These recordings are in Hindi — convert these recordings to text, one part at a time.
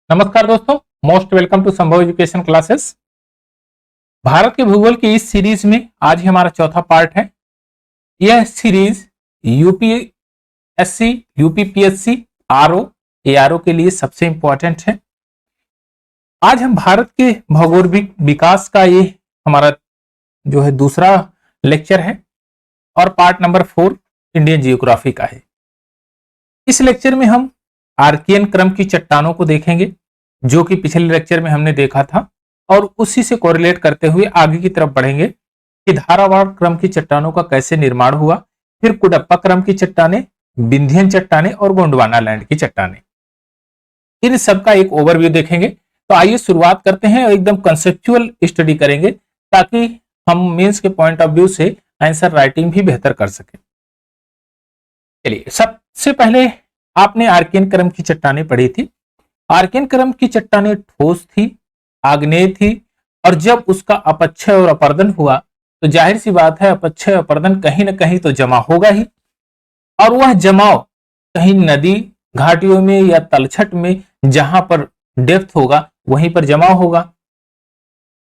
नमस्कार दोस्तों, मोस्ट वेलकम टू संभव एजुकेशन क्लासेस। भारत के भूगोल की इस सीरीज में आज ही हमारा चौथा पार्ट है। यह series UPSC, UPPSC, RO, ARO के लिए सबसे इंपॉर्टेंट है। आज हम भारत के भौगोलिक विकास का ये हमारा जो है दूसरा लेक्चर है और पार्ट नंबर 4 इंडियन जियोग्राफी का है। इस लेक्चर में हम आर्कियन क्रम की चट्टानों को देखेंगे जो कि पिछले लेक्चर में हमने देखा था, और उसी से कोरिलेट करते हुए आगे की तरफ बढ़ेंगे कि धारावाड़ क्रम की चट्टानों का कैसे निर्माण हुआ, फिर कुडप्पा क्रम की चट्टानें, विंध्यन चट्टानें और गोंडवाना लैंड की चट्टानें, इन सब का एक ओवरव्यू देखेंगे। तो आइए शुरुआत करते हैं और एकदम कंसेप्चुअल स्टडी करेंगे ताकि हम मेंस के पॉइंट ऑफ व्यू से आंसर राइटिंग भी बेहतर कर सकें। चलिए, सबसे पहले आपने आर्कियन क्रम की चट्टानें पढ़ी थी। आर्कियन क्रम की चट्टानें ठोस थी, आग्नेय थी, और जब उसका अपक्षय और अपर्दन हुआ तो जाहिर सी बात है अपक्षय अपर्दन कहीं ना कहीं तो जमा होगा ही, और वह जमाव कहीं नदी घाटियों में या तलछट में जहां पर डेप्थ होगा वहीं पर जमा होगा,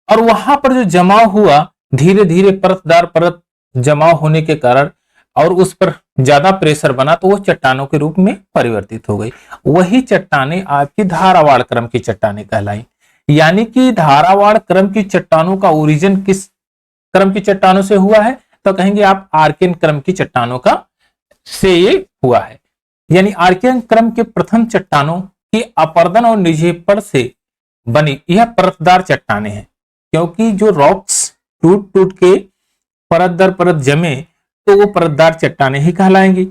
और वहां पर जो जमाव हुआ धीरे धीरे परतदार परत जमाव होने के कारण और उस पर ज्यादा प्रेशर बना तो वो चट्टानों के रूप में परिवर्तित हो गई। वही चट्टानें आपकी धारावाड़ क्रम की चट्टानें कहलाई। यानी कि धारावाड़ क्रम की चट्टानों का ओरिजिन किस क्रम की चट्टानों से हुआ है, तो कहेंगे आप आर्कियन क्रम की चट्टानों का से ये हुआ है। यानी आर्कियन क्रम के प्रथम चट्टानों की अपर्दन और निक्षेपण से बनी यह परतदार चट्टानें हैं, क्योंकि जो रॉक्स टूट टूट के परत दर परत जमे तो वो परतदार चट्टानें ही कहलाएंगी।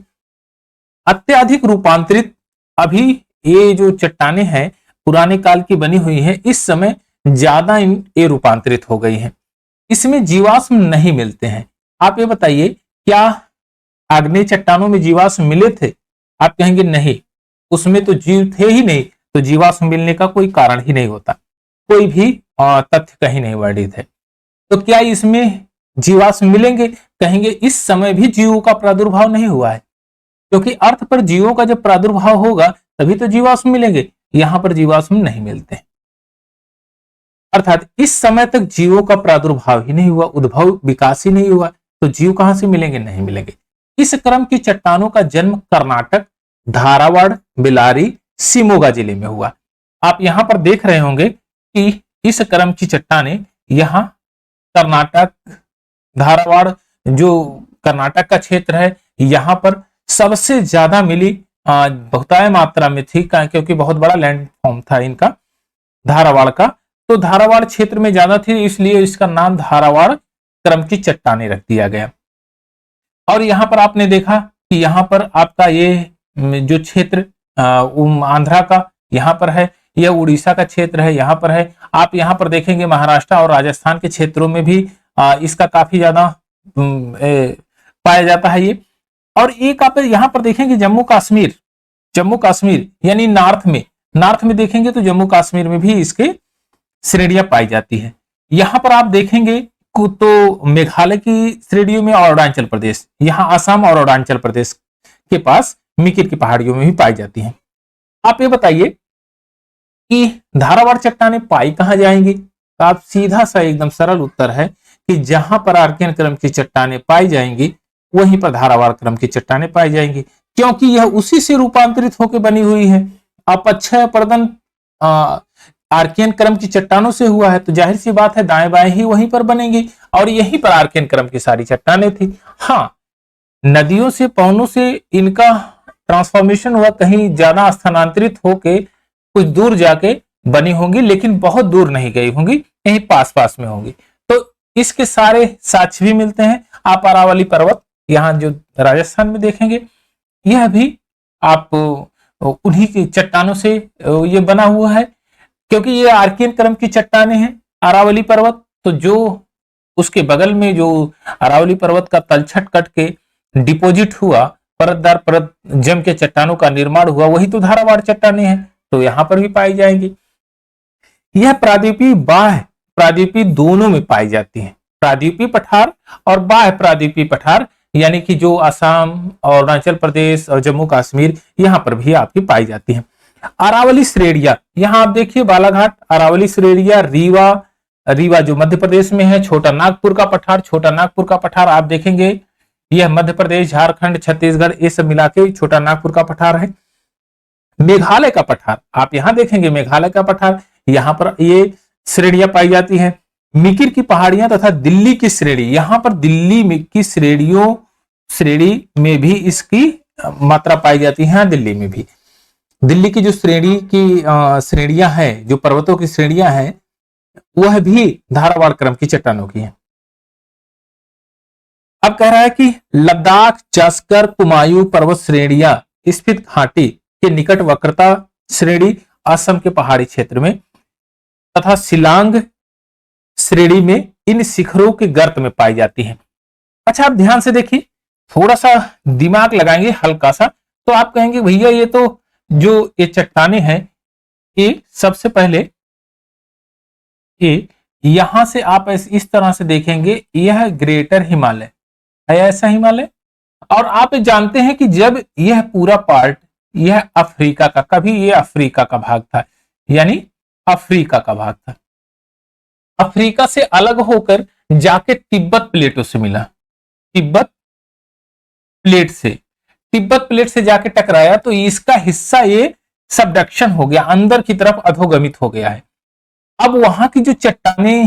अत्यधिक रूपांतरित अभी ये जो चट्टानें हैं पुराने काल की बनी हुई हैं, इस समय ज्यादा ये रूपांतरित हो गई हैं। इसमें जीवाश्म नहीं मिलते हैं। आप ये बताइए, क्या आग्नेय चट्टानों में जीवाश्म मिले थे? आप कहेंगे नहीं, उसमें तो जीव थे ही नहीं, तो जीवाश्म मिलने का कोई कारण ही नहीं होता, कोई भी तथ्य कहीं नहीं वर्णित है। तो क्या इसमें जीवाश्म मिलेंगे? कहेंगे इस समय भी जीवों का प्रादुर्भाव नहीं हुआ है, क्योंकि अर्थ पर जीवों का जब प्रादुर्भाव होगा तभी तो जीवाश्म मिलेंगे, यहां पर जीवाश्म नहीं मिलते। अर्थात इस समय तक जीवों का प्रादुर्भाव ही नहीं हुआ, उद्भव विकास ही नहीं हुआ, तो जीव कहां से मिलेंगे? नहीं मिलेंगे। इस क्रम की चट्टानों का जन्म कर्नाटक, धारावाड़, बेल्लारी, शिमोगा जिले में हुआ। आप यहां पर देख रहे होंगे कि इस क्रम की चट्टानें यहां कर्नाटक, धारावाड़ जो कर्नाटक का क्षेत्र है यहां पर सबसे ज्यादा मिली, बहुतायत मात्रा में थी, क्योंकि बहुत बड़ा लैंड फॉर्म था इनका धारावाड़ का, तो धारावाड़ क्षेत्र में ज्यादा थी, इसलिए इसका नाम धारावाड़ क्रम की चट्टानें रख दिया गया। और यहां पर आपने देखा कि यहां पर आपका ये जो क्षेत्र आंध्रा का यहां पर है, यह उड़ीसा का क्षेत्र है यहां पर है। आप यहां पर देखेंगे महाराष्ट्र और राजस्थान के क्षेत्रों में भी इसका काफी ज्यादा पाया जाता है ये। और एक आप यहां पर देखेंगे जम्मू कश्मीर यानी नॉर्थ में देखेंगे तो जम्मू कश्मीर में भी इसके श्रेणियां पाई जाती है। यहां पर आप देखेंगे तो मेघालय की श्रेणियों में और अरुणाचल प्रदेश, यहां असम और अरुणाचल प्रदेश के पास मिकिर की पहाड़ियों में भी पाई जाती हैं। आप ये बताइए कि धारावाड़ चट्टानें पाई कहां जाएंगी? तो आप सीधा सा एकदम सरल उत्तर है कि जहां पर आर्कियन क्रम की चट्टानें पाई जाएंगी वहीं पर धारावाड़ क्रम की चट्टानें पाई जाएंगी, क्योंकि यह उसी से रूपांतरित होकर बनी हुई है। अपक्षय अपर्दन आर्कियन क्रम की चट्टानों से हुआ है, तो जाहिर सी बात है दाएं बाएं ही वहीं पर बनेंगी, और यहीं पर आर्कियन क्रम की सारी चट्टानें थी। हाँ, नदियों से पवनों से इनका ट्रांसफॉर्मेशन हुआ, कहीं ज्यादा स्थानांतरित होके कुछ दूर जाके बनी होंगी, लेकिन बहुत दूर नहीं गई होंगी, यहीं पास पास में होंगी। तो इसके सारे साक्ष्य भी मिलते हैं। आप अरावली पर्वत यहाँ जो राजस्थान में देखेंगे, यह भी आप उन्हीं की चट्टानों से ये बना हुआ है, क्योंकि ये आर्कियन क्रम की चट्टानें हैं अरावली पर्वत। तो जो उसके बगल में जो अरावली पर्वत का तलछट कट के डिपोजिट हुआ, परत दर परत जम के चट्टानों का निर्माण हुआ, वही तो धारावाड़ चट्टानें हैं, तो यहां पर भी पाई जाएंगी। यह प्रादीपीय बाह्य प्रादीपीय दोनों में पाई जाती है, प्रादीपीय पठार और बाह्य प्रादीपीय पठार, यानी कि जो असम और अरुणाचल प्रदेश और जम्मू कश्मीर यहां पर भी आपकी पाई जाती है। अरावली श्रेणियां, यहां आप देखिए बालाघाट, अरावली श्रेणियां, रीवा, रीवा जो मध्य प्रदेश में है, छोटा नागपुर का पठार, छोटा नागपुर का पठार आप देखेंगे यह मध्य प्रदेश, झारखंड, छत्तीसगढ़ ये सब मिला के छोटा नागपुर का पठार है। मेघालय का पठार आप यहां देखेंगे, मेघालय का पठार, यहां पर ये श्रेणियां पाई जाती है। मिकिर की पहाड़ियां तथा दिल्ली की श्रेणी, यहां पर दिल्ली की श्रेणी में भी इसकी मात्रा पाई जाती है। दिल्ली में भी दिल्ली की जो श्रेणियां हैं, जो पर्वतों की श्रेणियां हैं, वह भी धारावाड़ क्रम की चट्टानों की है। अब कह रहा है कि लद्दाख, जास्कर, कुमायूं पर्वत श्रेणियां स्थित घाटी के निकट वक्रता श्रेणी असम के पहाड़ी क्षेत्र में तथा शिलांग श्रेणी में इन शिखरों के गर्त में पाई जाती है। अच्छा, आप ध्यान से देखिए, थोड़ा सा दिमाग लगाएंगे हल्का सा, तो आप कहेंगे भैया ये तो जो ये चट्टाने हैं, ये सबसे पहले ये यहां से आप इस तरह से देखेंगे, यह ग्रेटर हिमालय है, ऐसा हिमालय। और आप जानते हैं कि जब यह पूरा पार्ट यह अफ्रीका का, कभी यह अफ्रीका का भाग था, यानी अफ्रीका का भाग था, अफ्रीका से अलग होकर जाके तिब्बत प्लेटों से मिला, तिब्बत प्लेट से जाके टकराया, तो इसका हिस्सा ये सबडक्शन हो गया, अंदर की तरफ अधोगमित हो गया है। अब वहां की जो चट्टाने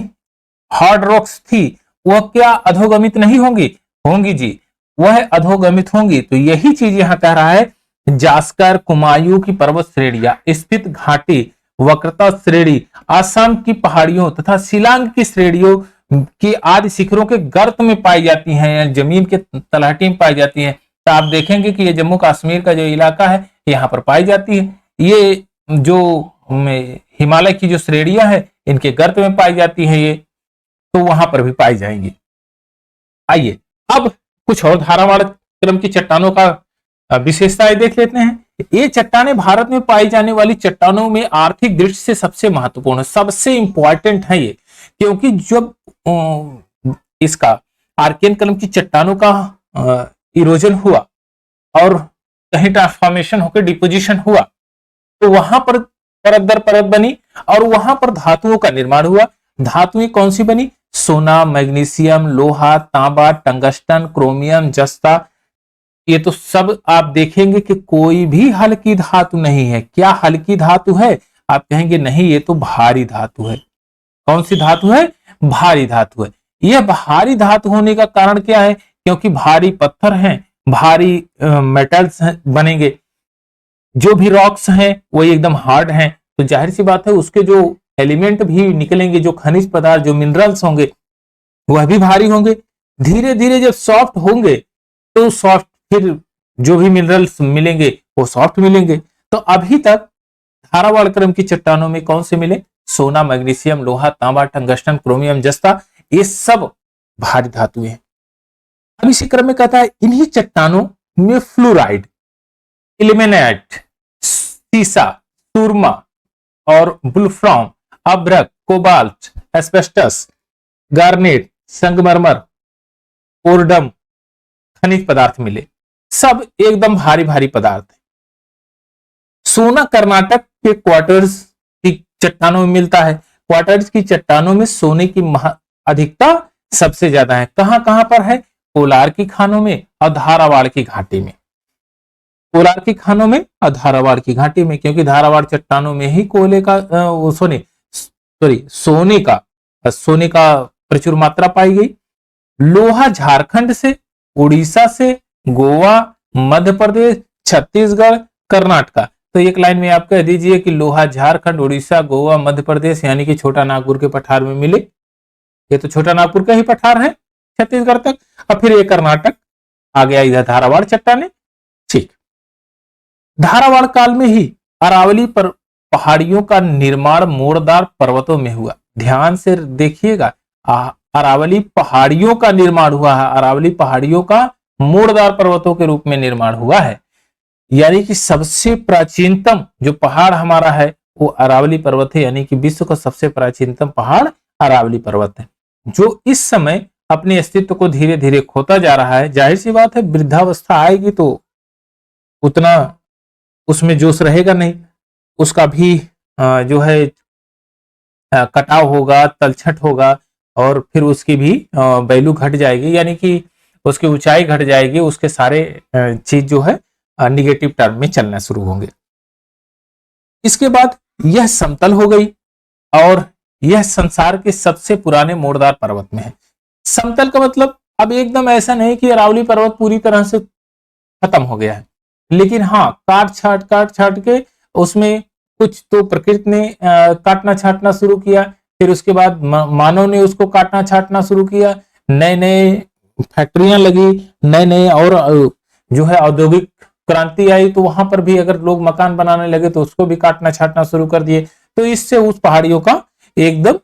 हार्ड रॉक्स थी वह क्या अधोगमित नहीं होंगी? होंगी जी, वह अधोगमित होंगी। तो यही चीज यहां कह रहा है, जास्कर, कुमायूं की पर्वत श्रेणियां स्थित घाटी वक्रता श्रेणी असम की पहाड़ियों तथा शिलांग की श्रेणियों की आदि शिखरों के गर्त में पाई जाती हैं, या जमीन के तलहटी में पाई जाती हैं। तो आप देखेंगे कि ये जम्मू कश्मीर का जो इलाका है यहाँ पर पाई जाती है। ये जो हिमालय की जो श्रेणियां हैं इनके गर्त में पाई जाती है, ये तो वहां पर भी पाई जाएंगी। आइए अब कुछ और धारावाड़ क्रम की चट्टानों का विशेषताएं देख लेते हैं। ये चट्टानें भारत में पाई जाने वाली चट्टानों में आर्थिक दृष्टि से सबसे महत्वपूर्ण है, सबसे इंपॉर्टेंट है ये, क्योंकि जब इसका आर्कियन क्रम की चट्टानों का इरोजन हुआ और कहीं ट्रांसफॉर्मेशन होकर डिपोजिशन हुआ, तो वहां पर परत दर परत बनी और वहां पर धातुओं का निर्माण हुआ। धातुएं कौन सी बनी? सोना, मैग्नीशियम, लोहा, तांबा, टंगस्टन, क्रोमियम, जस्ता। ये तो सब आप देखेंगे कि कोई भी हल्की धातु नहीं है। क्या हल्की धातु है? आप कहेंगे नहीं, ये तो भारी धातु है। कौन सी धातु है? भारी धातु है। यह भारी धातु होने का कारण क्या है? क्योंकि भारी पत्थर हैं, भारी मेटल्स बनेंगे। जो भी रॉक्स हैं वो एकदम हार्ड हैं, तो जाहिर सी बात है उसके जो एलिमेंट भी निकलेंगे, जो खनिज पदार्थ, जो मिनरल्स होंगे वह भी भारी होंगे। धीरे धीरे जब सॉफ्ट होंगे तो सॉफ्ट, फिर जो भी मिनरल्स मिलेंगे वो सॉफ्ट मिलेंगे। तो अभी तक धारावाड़ क्रम की चट्टानों में कौन से मिले? सोना, मैग्नीशियम, लोहा, तांबा, टंगस्टन, क्रोमियम, जस्ता, ये सब भारी धातुएं हैं। अब इसी क्रम में कहता है इन्हीं चट्टानों में फ्लोराइड, इल्मेनाइट, सीसा, सुरमा और वुल्फ्राम, अभ्रक, कोबाल्ट, एस्बेस्टस, गार्नेट, संगमरमर, ओरडम खनिज पदार्थ मिले। सब एकदम भारी भारी पदार्थ है। सोना कर्नाटक के क्वार्टर्स की चट्टानों में मिलता है। क्वार्टर्स की चट्टानों में सोने की अधिकता सबसे ज्यादा है। कहां कहां पर है? कोलार की खानों में और धारावाड़ की घाटी में। कोलार की खानों में और धारावाड़ की घाटी में, क्योंकि धारावाड़ चट्टानों में ही कोयले का सोने का प्रचुर मात्रा पाई गई। लोहा झारखंड से, उड़ीसा से, गोवा, मध्य प्रदेश, छत्तीसगढ़, कर्नाटक। तो एक लाइन में आप कह दीजिए कि लोहा झारखंड, उड़ीसा, गोवा, मध्य प्रदेश, यानी कि छोटा नागपुर के पठार में मिले। ये तो छोटा नागपुर का ही पठार है छत्तीसगढ़ तक, और फिर ये कर्नाटक आ गया इधर धारावाड़ चट्टाने। ठीक, धारावाड़ काल में ही अरावली पर पहाड़ियों का निर्माण मोड़दार पर्वतों में हुआ। ध्यान से देखिएगा, अरावली पहाड़ियों का निर्माण हुआ है। अरावली पहाड़ियों का मोड़दार पर्वतों के रूप में निर्माण हुआ है, यानी कि सबसे प्राचीनतम जो पहाड़ हमारा है वो अरावली पर्वत है, यानी कि विश्व का सबसे प्राचीनतम पहाड़ अरावली पर्वत है, जो इस समय अपने अस्तित्व को धीरे धीरे खोता जा रहा है। जाहिर सी बात है, वृद्धावस्था आएगी तो उतना उसमें जोश रहेगा नहीं, उसका भी जो है कटाव होगा, तलछट होगा और फिर उसकी भी वैल्यू घट जाएगी, यानी कि उसकी ऊंचाई घट जाएगी, उसके सारे चीज जो है निगेटिव टर्म में चलना शुरू होंगे। इसके बाद यह समतल हो गई और यह संसार के सबसे पुराने मोड़दार पर्वत में है। समतल का मतलब अब एकदम ऐसा नहीं कि अरावली पर्वत पूरी तरह से खत्म हो गया है, लेकिन हाँ काट छाट के उसमें कुछ तो प्रकृति ने काटना छाटना शुरू किया, फिर उसके बाद मानव ने उसको काटना छाटना शुरू किया, नए नए फैक्ट्रियां लगी, नए नए और जो है औद्योगिक क्रांति आई, तो वहां पर भी अगर लोग मकान बनाने लगे तो उसको भी काटना छाटना शुरू कर दिए। तो इससे उस पहाड़ियों का एकदम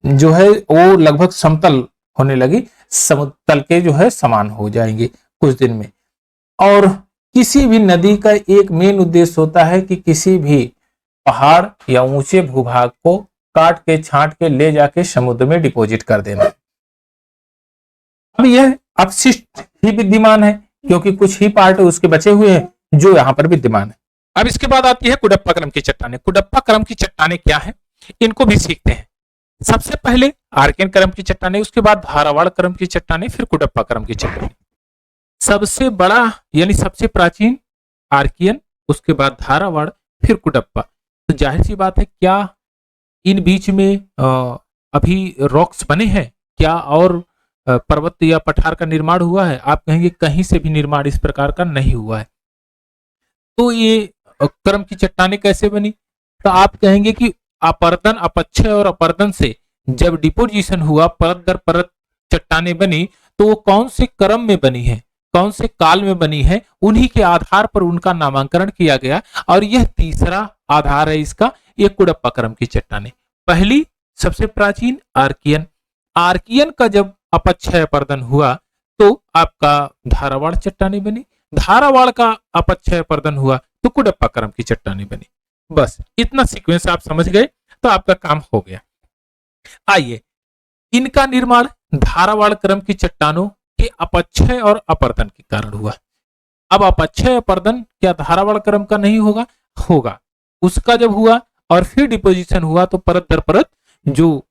जो है वो लगभग समतल होने लगी, समतल के जो है समान हो जाएंगे कुछ दिन में। और किसी भी नदी का एक मेन उद्देश्य होता है कि किसी भी पहाड़ या ऊंचे भूभाग को काट के छांट के ले जाके समुद्र में डिपॉजिट कर देना। अब यह अपशिष्ट ही विद्यमान है, क्योंकि कुछ ही पार्ट उसके बचे हुए हैं जो यहाँ पर विद्यमान है। अब इसके बाद आती है कुडप्पा क्रम की चट्टानें। कुडप्पा क्रम की चट्टानें क्या है, इनको भी सीखते हैं। सबसे पहले आर्कियन क्रम की चट्टानें, उसके बाद धारावाड़ क्रम की चट्टानें, फिर कुडप्पा क्रम की चट्टानें। सबसे बड़ा यानी सबसे प्राचीन आर्कियन, उसके बाद धारावाड़, फिर कुडप्पा। तो जाहिर सी बात है, क्या इन बीच में अभी रॉक्स बने हैं क्या और पर्वत या पठार का निर्माण हुआ है? आप कहेंगे कहीं से भी निर्माण इस प्रकार का नहीं हुआ है। तो ये क्रम की चट्टानें कैसे बनी? तो आप कहेंगे कि अपर्दन, अपक्षय और अपर्दन से जब डिपोजिशन हुआ, परत दर परत चट्टानें बनी, तो वो कौन से क्रम में बनी है, कौन से काल में बनी है, उन्हीं के आधार पर उनका नामांकन किया गया। और यह तीसरा आधार है इसका, ये कुडप्पा क्रम की चट्टानें। पहली सबसे प्राचीन आर्कियन, आर्कियन का जब अपक्षय अपर्दन हुआ तो आपका धारावाड़ चट्टानें बनी, धारावाड़ का अपक्षय अपर्दन हुआ तो कुडप्पा क्रम की चट्टानें बनी। बस इतना सीक्वेंस आप समझ गए तो आपका काम हो गया। आइए, इनका निर्माण धारावाड़ क्रम की चट्टानों के अपक्षय और अपर्दन के कारण हुआ। अब अपक्षय अपर्दन क्या धारावाड़ क्रम का नहीं होगा? होगा। उसका जब हुआ और फिर डिपोजिशन हुआ तो परत दर परत जो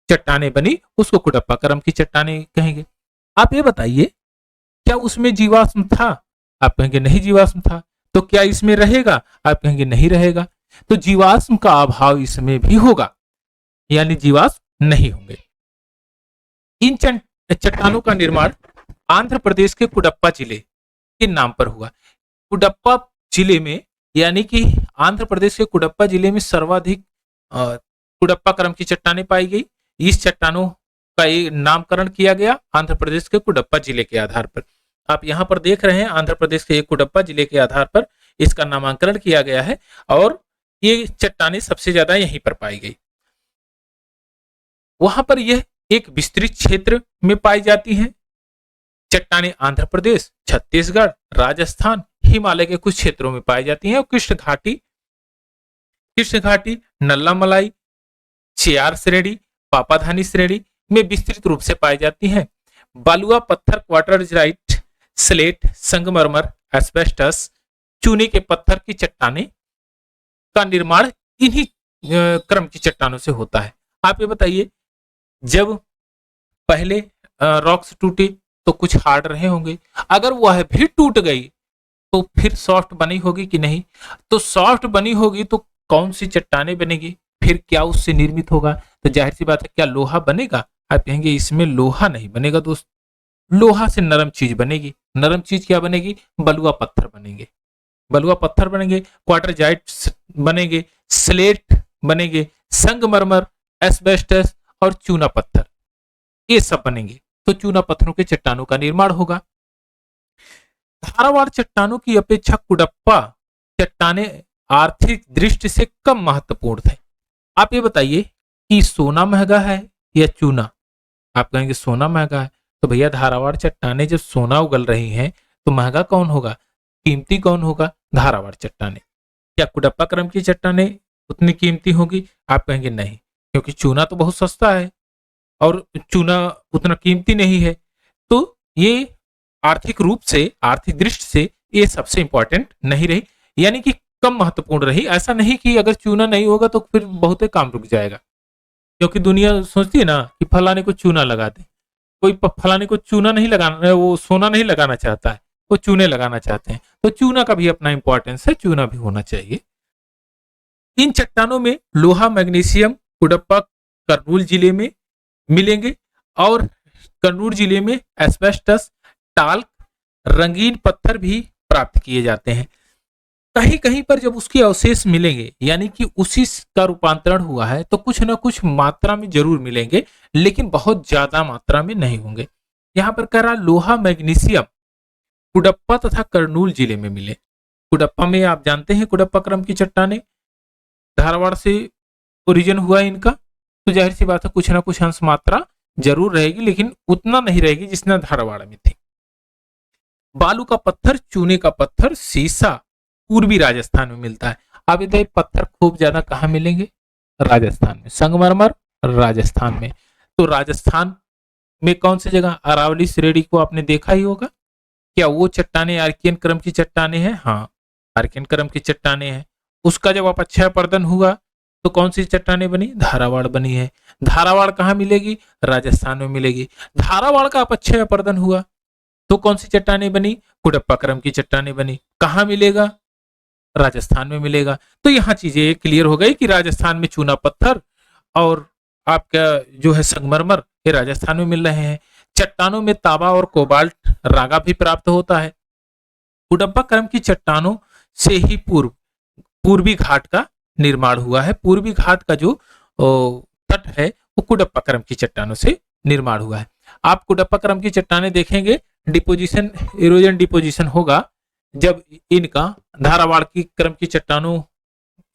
चट्टानें बनी उसको कुडप्पा क्रम की चट्टानें कहेंगे। आप ये बताइए, क्या उसमें जीवाश्म था? आप कहेंगे नहीं जीवाश्म था। तो क्या इसमें रहेगा? आप कहेंगे नहीं रहेगा। तो जीवाश्म का अभाव इसमें भी होगा, यानी जीवाश्म नहीं होंगे। इन चट्टानों का निर्माण आंध्र प्रदेश के कुडप्पा जिले के नाम पर हुआ। कुडप्पा जिले में, यानी कि आंध्र प्रदेश के कुडप्पा जिले में सर्वाधिक कुडप्पा क्रम की चट्टानें पाई गई। इस चट्टानों का नामकरण किया गया आंध्र प्रदेश के कुडप्पा जिले के आधार पर। आप यहां पर देख रहे हैं, आंध्र प्रदेश के कुडप्पा जिले के आधार पर इसका नामांकन किया गया है और ये चट्टानें सबसे ज्यादा यहीं पर पाई गई। वहां पर यह एक विस्तृत क्षेत्र में पाई जाती हैं। चट्टानें आंध्र प्रदेश, छत्तीसगढ़, राजस्थान, हिमालय के कुछ क्षेत्रों में पाई जाती हैं और कृष्ण घाटी, नल्ला मलाई, चेयार श्रेणी, पापाधानी श्रेणी में विस्तृत रूप से पाई जाती हैं। बालुआ पत्थर, क्वार्टरजाइट, स्लेट, संगमरमर, एस्बेस्टस, चूने के पत्थर की चट्टानें का निर्माण इन्हीं क्रम की चट्टानों से होता है। आप ये बताइए, जब पहले रॉक्स टूटे तो कुछ हार्ड रहे होंगे, अगर वह भी टूट गई तो फिर सॉफ्ट बनी होगी कि नहीं? तो सॉफ्ट बनी होगी तो कौन सी चट्टानें बनेगी, फिर क्या उससे निर्मित होगा? तो जाहिर सी बात है, क्या लोहा बनेगा? आप कहेंगे इसमें लोहा नहीं बनेगा दोस्त, लोहा से नरम चीज बनेगी। नरम चीज क्या बनेगी? बलुआ पत्थर बनेंगे, बलुआ पत्थर बनेंगे, क्वार्टरजाइट बनेंगे, स्लेट बनेंगे, संगमरमर, एस्बेस्टस और चूना पत्थर, ये सब बनेंगे। तो चूना पत्थरों के चट्टानों का निर्माण होगा। धारावाड़ चट्टानों की अपेक्षा कुडप्पा चट्टानें आर्थिक दृष्टि से कम महत्वपूर्ण थे। आप ये बताइए कि सोना महंगा है या चूना? आप कहेंगे सोना महंगा है। तो भैया धारावाड़ चट्टानें जब सोना उगल रही हैं तो महंगा कौन होगा, कीमती कौन होगा? धारावाड़ चट्टानें। क्या कुडप्पा क्रम की चट्टानें उतनी कीमती होगी? आप कहेंगे नहीं, क्योंकि चूना तो बहुत सस्ता है और चूना उतना कीमती नहीं है। तो ये आर्थिक रूप से, आर्थिक दृष्टि से ये सबसे इंपॉर्टेंट नहीं रही। यानी कि कम महत्वपूर्ण रही। ऐसा नहीं कि अगर चूना नहीं होगा तो फिर बहुत काम रुक जाएगा, क्योंकि दुनिया सोचती है ना कि फलाने को चूना लगा दे। कोई फलाने को चूना नहीं लगाना, वो सोना नहीं लगाना चाहता है, वो चूने लगाना चाहते हैं। तो चूना का भी अपना इंपॉर्टेंस है, चूना भी होना चाहिए। इन चट्टानों में लोहा, मैग्नीशियम, कुडप्पा कर्नूल जिले में मिलेंगे और कर्नूल जिले में एस्बेस्टस, टाल्क, रंगीन पत्थर भी प्राप्त किए जाते हैं। कहीं कहीं पर जब उसके अवशेष मिलेंगे, यानी कि उसी का रूपांतरण हुआ है, तो कुछ ना कुछ मात्रा में जरूर मिलेंगे, लेकिन बहुत ज्यादा मात्रा में नहीं होंगे। यहां पर कह रहा लोहा, मैग्नीशियम कुडप्पा तथा कर्नूल जिले में मिले। कुडप्पा में आप जानते हैं कुडप्पा क्रम की चट्टानें धारवाड़ से ओरिजिन हुआ है इनका, तो जाहिर सी बात है कुछ ना कुछ अंश मात्रा जरूर रहेगी, लेकिन उतना नहीं रहेगी जितना धारवाड़ में थी। बालू का पत्थर, चूने का पत्थर, सीसा पूर्वी राजस्थान में मिलता है। अब ये पत्थर खूब ज्यादा कहाँ मिलेंगे? राजस्थान में। संगमरमर राजस्थान में। तो राजस्थान में कौन सी जगह? अरावली श्रेणी को आपने देखा ही होगा। क्या वो चट्टाने आर्कियन क्रम की चट्टाने हैं? हाँ, आर्कियन क्रम की चट्टाने हैं। उसका जब अपक्षय अपर्दन हुआ तो कौन सी चट्टाने बनी? धारावाड़ बनी है। धारावाड़ कहाँ मिलेगी? राजस्थान में मिलेगी। धारावाड़ का अपक्षय अपर्दन हुआ तो कौन सी चट्टाने बनी? कुडप्पा क्रम की चट्टाने बनी। कहाँ मिलेगा? राजस्थान में मिलेगा। तो यहाँ चीजें क्लियर हो गई कि राजस्थान में चूना पत्थर और आपका जो है संगमरमर ये राजस्थान में मिल रहे हैं। चट्टानों में तांबा और कोबाल्ट रागा भी प्राप्त होता है। कुडप्पा क्रम की चट्टानों से ही पूर्वी घाट का निर्माण हुआ है। पूर्वी घाट का जो तट है वो कुडप्पा क्रम की चट्टानों से निर्माण हुआ है। आप कुडप्पा क्रम की चट्टाने देखेंगे, डिपोजिशन, इरोजन डिपोजिशन होगा जब इनका धारावाड़ की क्रम की चट्टानों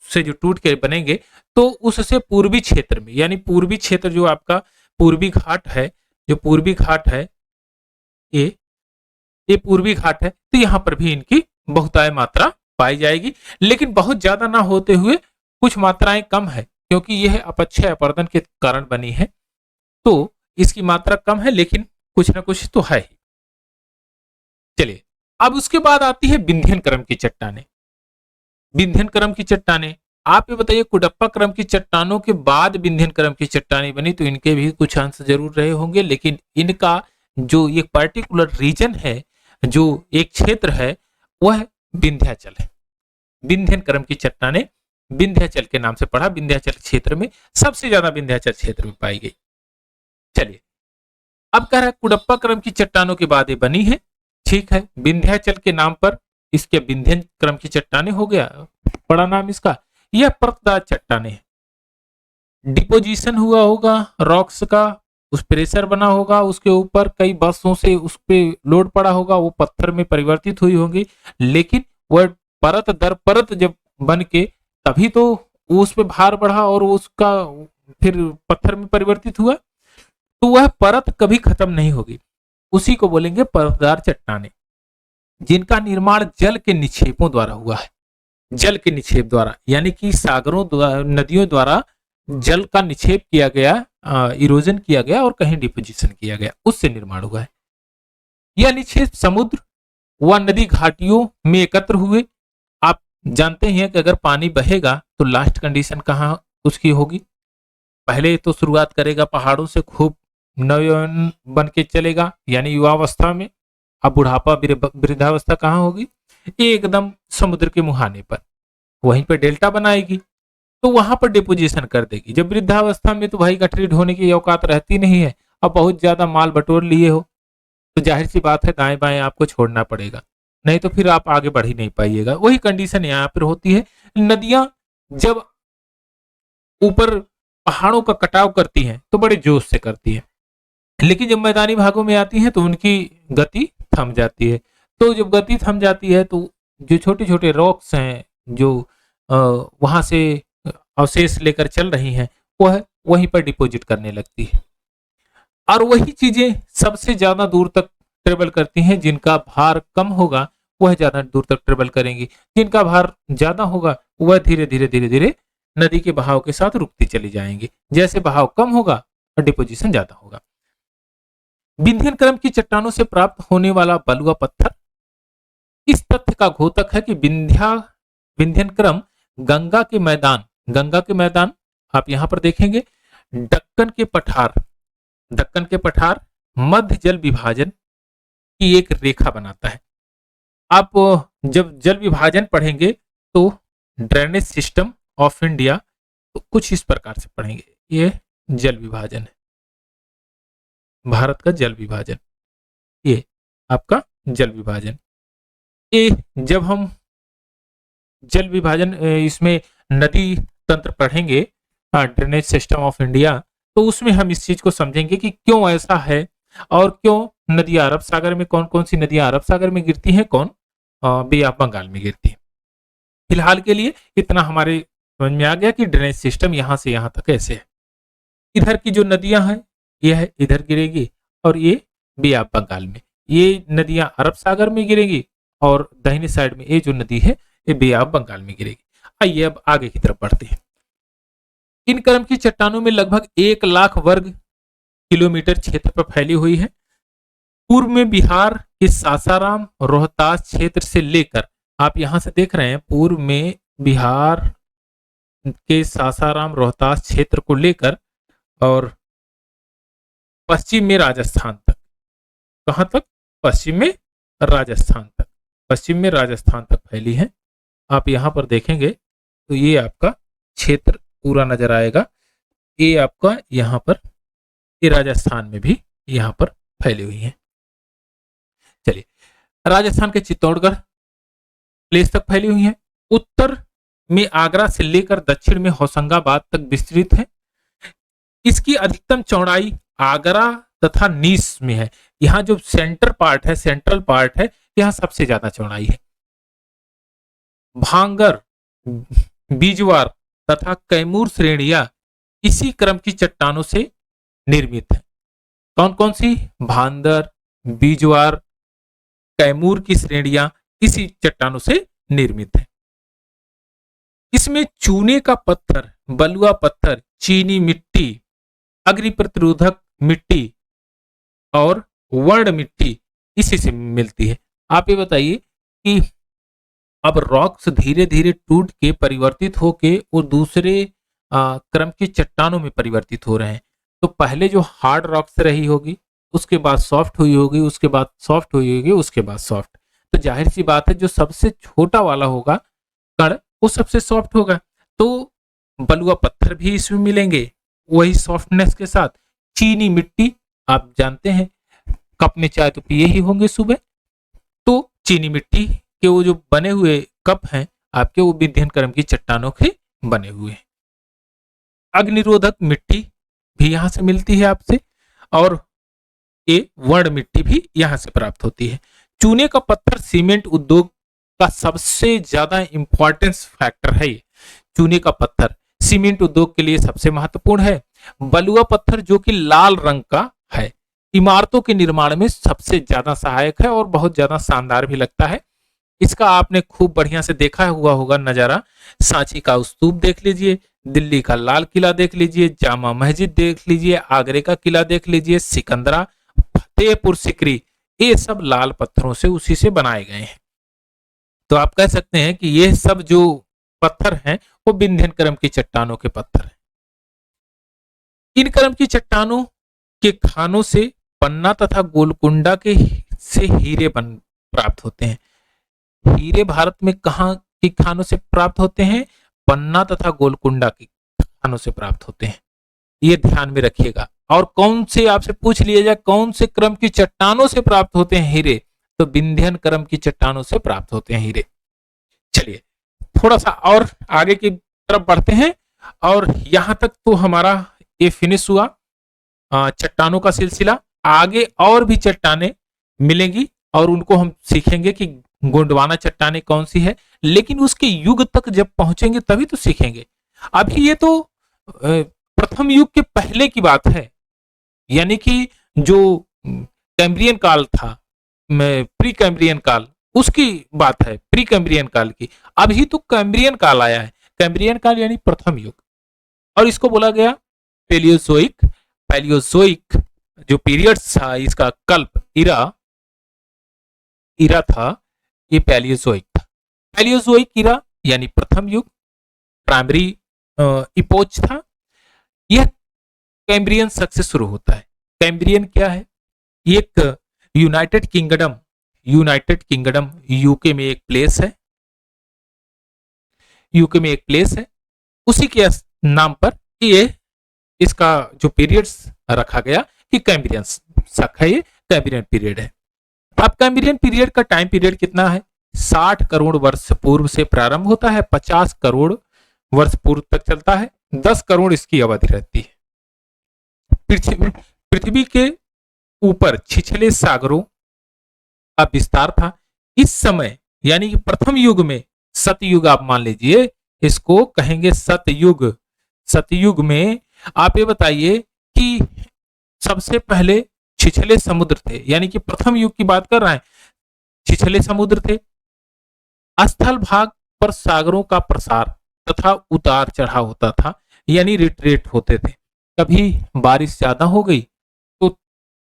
से जो टूट के बनेंगे, तो उससे पूर्वी क्षेत्र में, यानी पूर्वी क्षेत्र जो आपका पूर्वी घाट है, जो पूर्वी घाट है ये पूर्वी घाट है, तो यहाँ पर भी इनकी बहुतायत मात्रा पाई जाएगी, लेकिन बहुत ज्यादा ना होते हुए कुछ मात्राएं कम है, क्योंकि यह अपक्षय अपर्दन के कारण बनी है, तो इसकी मात्रा कम है, लेकिन कुछ ना कुछ तो है ही। चलिए, अब उसके बाद आती है विंध्यन क्रम की चट्टाने। विंध्यन क्रम की चट्टाने, आप ये बताइए कुडप्पा क्रम की चट्टानों के बाद विंध्यन क्रम की चट्टाने बनी, तो इनके भी कुछ अंश जरूर रहे होंगे, लेकिन इनका जो एक पर्टिकुलर रीजन है, जो एक क्षेत्र है, वह विंध्याचल है। विंध्यन क्रम की चट्टाने विंध्याचल के नाम से पढ़ा, विंध्याचल क्षेत्र में सबसे ज्यादा विंध्याचल क्षेत्र में पाई गई। चलिए, अब कह रहा है कुडप्पा क्रम की चट्टानों के बाद ये बनी है, ठीक है, विंध्याचल के नाम पर इसके विंध्यन क्रम की चट्टाने हो गया, बड़ा नाम इसका। यह परतदार चट्टाने है। डिपोजिशन हुआ होगा रॉक्स का, उस प्रेशर बना होगा, उसके ऊपर कई बसों से उस पे लोड पड़ा होगा, वो पत्थर में परिवर्तित हुई होंगी, लेकिन वह परत दर परत जब बन के तभी तो उस पे भार बढ़ा और उसका फिर पत्थर में परिवर्तित हुआ, तो वह परत कभी खत्म नहीं होगी। उसी को बोलेंगे परतदार चट्टाने, जिनका निर्माण जल के निक्षेपों द्वारा हुआ है। जल के निक्षेप द्वारा, यानी कि सागरों द्वारा, नदियों द्वारा जल का निक्षेप किया गया, इरोजन किया गया और कहीं डिपोजिशन किया गया, उससे निर्माण हुआ है। यह निक्षेप समुद्र व नदी घाटियों में एकत्र हुए। आप जानते हैं कि अगर पानी बहेगा तो लास्ट कंडीशन कहाँ उसकी होगी? पहले तो शुरुआत करेगा पहाड़ों से, खूब नवयौवन बन के चलेगा, यानी युवावस्था में। अब बुढ़ापा, वृद्धावस्था कहाँ होगी? एकदम समुद्र के मुहाने पर, वहीं पर डेल्टा बनाएगी, तो वहां पर डिपोजिशन कर देगी। जब वृद्धावस्था में तो भाई गठरी ढोने की औकात रहती नहीं है, अब बहुत ज्यादा माल बटोर लिए हो तो जाहिर सी बात है दाएं बाएं आपको छोड़ना पड़ेगा, नहीं तो फिर आप आगे बढ़ ही नहीं पाइएगा। वही कंडीशन यहाँ पर होती है। नदियां जब ऊपर पहाड़ों का कटाव करती हैं तो बड़े जोश से करती है, लेकिन जब मैदानी भागों में आती हैं तो उनकी गति थम जाती है। तो जब गति थम जाती है तो जो छोटे छोटे रॉक्स हैं, जो वहां से अवशेष लेकर चल रही हैं, वह वहीं पर डिपॉजिट करने लगती है, और वही चीजें सबसे ज्यादा दूर तक ट्रेवल करती हैं। जिनका भार कम होगा वह ज्यादा दूर तक ट्रेवल करेंगी, जिनका भार ज्यादा होगा वह धीरे धीरे धीरे धीरे नदी के बहाव के साथ रुकती चली जाएंगी। जैसे बहाव कम होगा और डिपोजिशन ज्यादा होगा। विंध्यन क्रम की चट्टानों से प्राप्त होने वाला बलुआ पत्थर इस तथ्य का घोतक है कि विंध्यन क्रम गंगा के मैदान आप यहां पर देखेंगे, दक्कन के पठार मध्य जल विभाजन की एक रेखा बनाता है। आप जब जल विभाजन पढ़ेंगे तो ड्रेनेज सिस्टम ऑफ इंडिया तो कुछ इस प्रकार से पढ़ेंगे। ये जल विभाजन है, भारत का जल विभाजन, ये आपका जल विभाजन। ये जब हम जल विभाजन इसमें नदी तंत्र पढ़ेंगे, ड्रेनेज सिस्टम ऑफ इंडिया, तो उसमें हम इस चीज को समझेंगे कि क्यों ऐसा है और क्यों नदियां अरब सागर में, कौन कौन सी नदियां अरब सागर में गिरती हैं, कौन बे ऑफ बंगाल में गिरती है। फिलहाल के लिए इतना हमारे समझ में आ गया कि ड्रेनेज सिस्टम यहां से यहां तक ऐसे है। इधर की जो नदियां हैं यह इधर गिरेगी और ये बे ऑफ बंगाल में, ये नदियां अरब सागर में गिरेगी और दाहिने साइड में ये जो नदी है ये बे ऑफ बंगाल में गिरेगी। आइए अब आगे की तरफ बढ़ते हैं। इन क्रम की चट्टानों में लगभग 1 लाख वर्ग किलोमीटर क्षेत्र पर फैली हुई है। पूर्व में बिहार के सासाराम रोहतास क्षेत्र से लेकर, आप यहां से देख रहे हैं, पूर्व में बिहार के सासाराम रोहतास क्षेत्र को लेकर और पश्चिम में राजस्थान तक, कहां तक, पश्चिम में राजस्थान तक, पश्चिम में राजस्थान तक फैली है। आप यहां पर देखेंगे तो ये आपका क्षेत्र पूरा नजर आएगा। ये आपका यहां पर, ये राजस्थान में भी यहां पर फैली हुई है। चलिए, राजस्थान के चित्तौड़गढ़ प्लेस तक फैली हुई है। उत्तर में आगरा से लेकर दक्षिण में होशंगाबाद तक विस्तृत है। इसकी अधिकतम चौड़ाई आगरा तथा नीस में है। यहाँ जो सेंटर पार्ट है, सेंट्रल पार्ट है, यहाँ सबसे ज्यादा चौड़ाई है। भांगर, बीजवार तथा कैमूर श्रेणियां इसी क्रम की चट्टानों से निर्मित है। कौन कौन सी? भांदर, बीजवार, कैमूर की श्रेणियां इसी चट्टानों से निर्मित है। इसमें चूने का पत्थर, बलुआ पत्थर, चीनी मिट्टी, अग्नि प्रतिरोधक मिट्टी और वर्ण मिट्टी इसी से मिलती है। आप ये बताइए कि अब रॉक्स धीरे धीरे टूट के परिवर्तित होके वो दूसरे क्रम की चट्टानों में परिवर्तित हो रहे हैं। तो पहले जो हार्ड रॉक्स रही होगी, उसके बाद सॉफ्ट हुई होगी, उसके बाद सॉफ्ट हुई होगी, उसके बाद सॉफ्ट। तो जाहिर सी बात है जो सबसे छोटा वाला होगा कण वो सबसे सॉफ्ट होगा। तो बलुआ पत्थर भी इसमें मिलेंगे वही सॉफ्टनेस के साथ। चीनी मिट्टी आप जानते हैं, कप में चाय तो पिए ही होंगे सुबह, तो चीनी मिट्टी के वो जो बने हुए कप हैं आपके, वो विंध्यन क्रम की चट्टानों के बने हुए हैं। अग्निरोधक मिट्टी भी यहां से मिलती है आपसे, और ये वर्ण मिट्टी भी यहां से प्राप्त होती है। चूने का पत्थर सीमेंट उद्योग का सबसे ज्यादा इंपॉर्टेंस फैक्टर है। ये चूने का पत्थर सीमेंट उद्योग के लिए सबसे महत्वपूर्ण है। बलुआ पत्थर जो कि लाल रंग का है, इमारतों के निर्माण में सबसे ज्यादा सहायक है और बहुत ज्यादा शानदार भी लगता है। इसका आपने खूब बढ़िया से देखा हुआ होगा नजारा। सांची का स्तूप देख लीजिए, दिल्ली का लाल किला देख लीजिए, जामा मस्जिद देख लीजिए, आगरे का किला देख लीजिए, सिकंदरा, फतेहपुर सिकरी, ये सब लाल पत्थरों से उसी से बनाए गए हैं। तो आप कह सकते हैं कि ये सब जो पत्थर हैं वो विंध्यन क्रम की चट्टानों के पत्थर हैं। इन क्रम की चट्टानों के खानों से पन्ना तथा गोलकुंडा के से हीरे प्राप्त होते हैं। हीरे भारत में कहाँ की खानों से प्राप्त होते हैं? पन्ना तथा गोलकुंडा की खानों से प्राप्त होते हैं, ये ध्यान में रखिएगा। और कौन से, आपसे पूछ लिया जाए कौन से क्रम की चट्टानों से प्राप्त होते हैं हीरे, तो विंध्यन क्रम की चट्टानों से प्राप्त होते हैं हीरे। चलिए थोड़ा सा और आगे की तरफ बढ़ते हैं, और यहां तक तो हमारा ये फिनिश हुआ चट्टानों का सिलसिला। आगे और भी चट्टानें मिलेंगी और उनको हम सीखेंगे कि गोंडवाना चट्टानें कौन सी है, लेकिन उसके युग तक जब पहुंचेंगे तभी तो सीखेंगे। अभी ये तो प्रथम युग के पहले की बात है, यानी कि जो कैम्ब्रियन काल था, प्री कैम्ब्रियन काल, उसकी बात है, प्री कैम्ब्रियन काल की। अभी तो कैम्ब्रियन काल आया है। कैम्ब्रियन काल यानी प्रथम युग, और इसको बोला गया पेलियोजोइक। पैलियोजोइक जो पीरियड था, इसका कल्प इरा था, ये पैलियोजोइक था। पैलियोजोइक इरा यानी प्रथम युग, प्राइमरी इपोच था। यह कैम्ब्रियन शक से शुरू होता है। कैम्ब्रियन क्या है? एक यूनाइटेड किंगडम यूके में एक प्लेस है, यूके में एक प्लेस है, उसी के नाम पर ये इसका जो पीरियड्स रखा गया कि कैम्ब्रियन शक है, ये कैम्ब्रियन पीरियड है। अब कैम्ब्रियन पीरियड का टाइम पीरियड कितना है? 60 करोड़ वर्ष पूर्व से प्रारंभ होता है, 50 करोड़ वर्ष पूर्व तक चलता है, 10 करोड़ इसकी अवधि रहती है। पृथ्वी के ऊपर छिछले सागरों का विस्तार था। इस समय यानी कि प्रथम युग में, सतयुग आप मान लीजिए, इसको कहेंगे सतयुग। सतयुग में आप ये बताइए कि सबसे पहले छिछले समुद्र थे, यानी कि प्रथम युग की बात कर रहे हैं, छिछले समुद्र थे। स्थल भाग पर सागरों का प्रसार तथा उतार चढ़ाव होता था, यानी रिट्रेट होते थे। कभी बारिश ज्यादा हो गई तो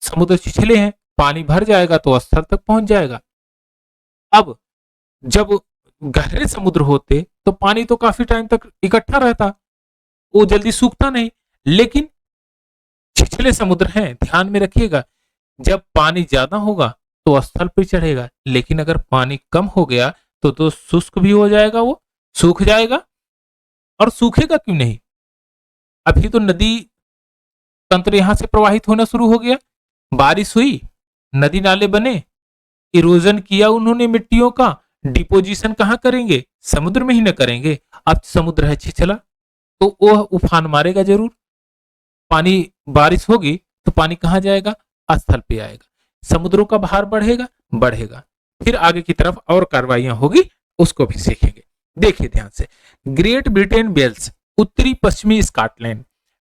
समुद्र छिछले हैं, पानी भर जाएगा तो स्थल तक पहुंच जाएगा। अब जब गहरे समुद्र होते तो पानी तो काफी टाइम तक इकट्ठा रहता, वो जल्दी सूखता नहीं। लेकिन छिछले समुद्र हैं, ध्यान में रखिएगा, जब पानी ज्यादा होगा तो स्थल पर चढ़ेगा, लेकिन अगर पानी कम हो गया तो शुष्क भी हो जाएगा, वो सूख जाएगा। और सूखेगा क्यों नहीं? अभी तो नदी तंत्र यहां से प्रवाहित होना शुरू हो गया, बारिश हुई, नदी नाले बने, इरोजन किया उन्होंने मिट्टियों का, डिपोजिशन कहां करेंगे? समुद्र में ही न करेंगे। अब समुद्र है छिछला तो वह उफान मारेगा जरूर। पानी, बारिश होगी तो पानी कहां जाएगा? स्थल पे आएगा। समुद्रों का भार बढ़ेगा, बढ़ेगा। फिर आगे की तरफ और कार्रवाइयां होगी, उसको भी सीखेंगे। देखिए ध्यान से, ग्रेट ब्रिटेन वेल्स, उत्तरी पश्चिमी स्कॉटलैंड,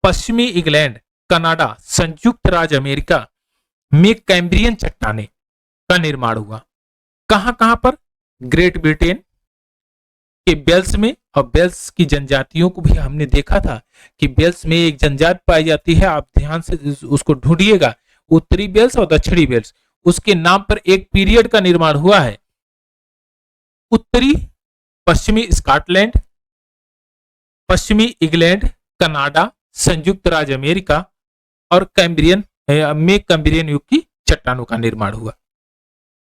पश्चिमी इंग्लैंड, कनाडा, संयुक्त राज्य अमेरिका में कैम्ब्रियन चट्टाने का निर्माण हुआ। कहां कहां पर? ग्रेट ब्रिटेन के वेल्स में, और वेल्स की जनजातियों को भी हमने देखा था कि वेल्स में एक जनजाति पाई जाती है, आप ध्यान से उसको ढूंढिएगा, उत्तरी वेल्स और दक्षिणी वेल्स, उसके नाम पर एक पीरियड का निर्माण हुआ है। उत्तरी पश्चिमी स्कॉटलैंड, पश्चिमी इंग्लैंड, कनाडा, संयुक्त राज्य अमेरिका और कैम्ब्रियन में कैम्ब्रियन युग की चट्टानों का निर्माण हुआ।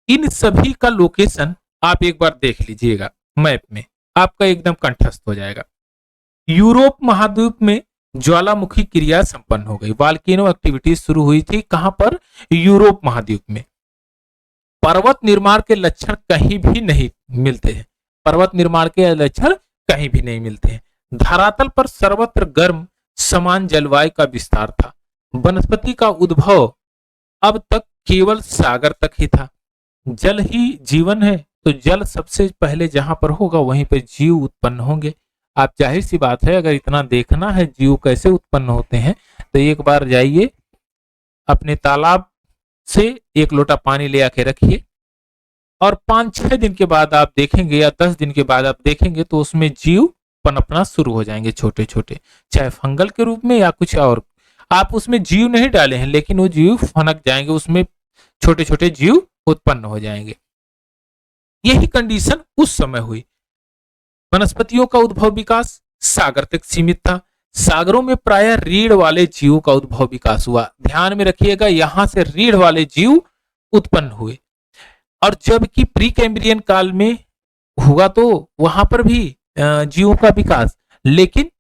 इन सभी का लोकेशन आप एक बार देख लीजिएगा मैप में, आपका एकदम कंठस्थ हो जाएगा। यूरोप महाद्वीप में ज्वालामुखी क्रिया संपन्न हो गई, वॉल्केनो एक्टिविटीज शुरू हुई थी। कहां पर? यूरोप महाद्वीप में। पर्वत निर्माण के लक्षण कहीं भी नहीं मिलते हैं, पर्वत निर्माण के लक्षण कहीं भी नहीं मिलते हैं। धरातल पर सर्वत्र गर्म समान जलवायु का विस्तार था। वनस्पति का उद्भव अब तक केवल सागर तक ही था। जल ही जीवन है, तो जल सबसे पहले जहां पर होगा वहीं पर जीव उत्पन्न होंगे। आप जाहिर सी बात है, अगर इतना देखना है जीव कैसे उत्पन्न होते हैं, तो एक बार जाइए अपने तालाब से एक लोटा पानी ले आके रखिए, और 5-6 दिन के बाद आप देखेंगे या 10 दिन के बाद आप देखेंगे तो उसमें जीव पनपना शुरू हो जाएंगे, छोटे छोटे, चाहे फंगल के रूप में या कुछ और। आप उसमें जीव नहीं डाले हैं, लेकिन वो जीव फनक जाएंगे, उसमें छोटे छोटे जीव उत्पन्न हो जाएंगे। यही कंडीशन उस समय हुई। वनस्पतियों का उद्भव विकास सागर तक सीमित था। सागरों में प्रायः रीढ़ वाले जीवों का उद्भव विकास हुआ। ध्यान में रखिएगा, यहां से रीढ़ वाले जीव उत्पन्न हुए। और जबकि प्री कैम्ब्रियन काल में हुआ तो वहां पर भी जीवों का विकास, लेकिन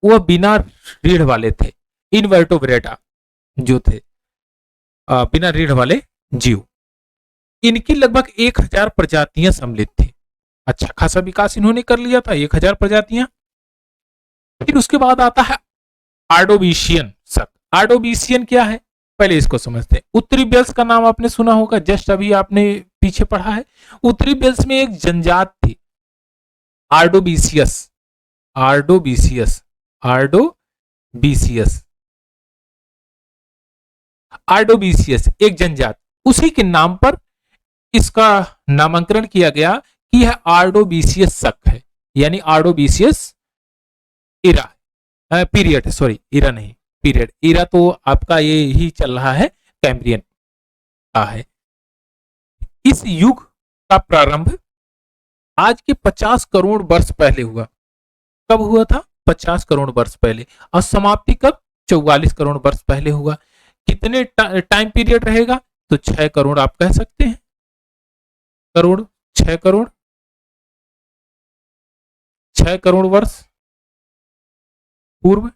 वह बिना रीढ़ वाले थे, इनवर्टोब्रेटा जो थे, बिना रीढ़ वाले जीव। इनकी लगभग 1000 प्रजातियां सम्मिलित थी। अच्छा खासा विकास इन्होंने कर लिया था, 1000 प्रजातियां। फिर उसके बाद आता है आर्डोविशियन शक। आर्डोविशियन क्या है, पहले इसको समझते हैं। उत्तरी वेल्स का नाम आपने सुना होगा, जस्ट अभी आपने पीछे पढ़ा है। उत्तरी वेल्स में एक जनजात थी, आर्डोबिसियस, आर्डोबिसियस, आर्डोबिसियस, आर्डोबिसियस एक जनजात, उसी के नाम पर इसका नामकरण किया गया कि यह आर्डोबिसियस शक है, यानी आर्डोबिसियस इरा पीरियड, सॉरी इरा नहीं, पीरियड। इरा तो आपका ये ही चल रहा है, कैम्ब्रियन का है। इस युग का प्रारंभ आज के 50 करोड़ वर्ष पहले हुआ। कब हुआ था? 50 करोड़ वर्ष पहले। और समाप्ति कब? 44 करोड़ वर्ष पहले हुआ। कितने टाइम पीरियड रहेगा? तो 6 करोड़ आप कह सकते हैं। करोड़, 6 करोड़, 6 करोड़ वर्ष पूर्व,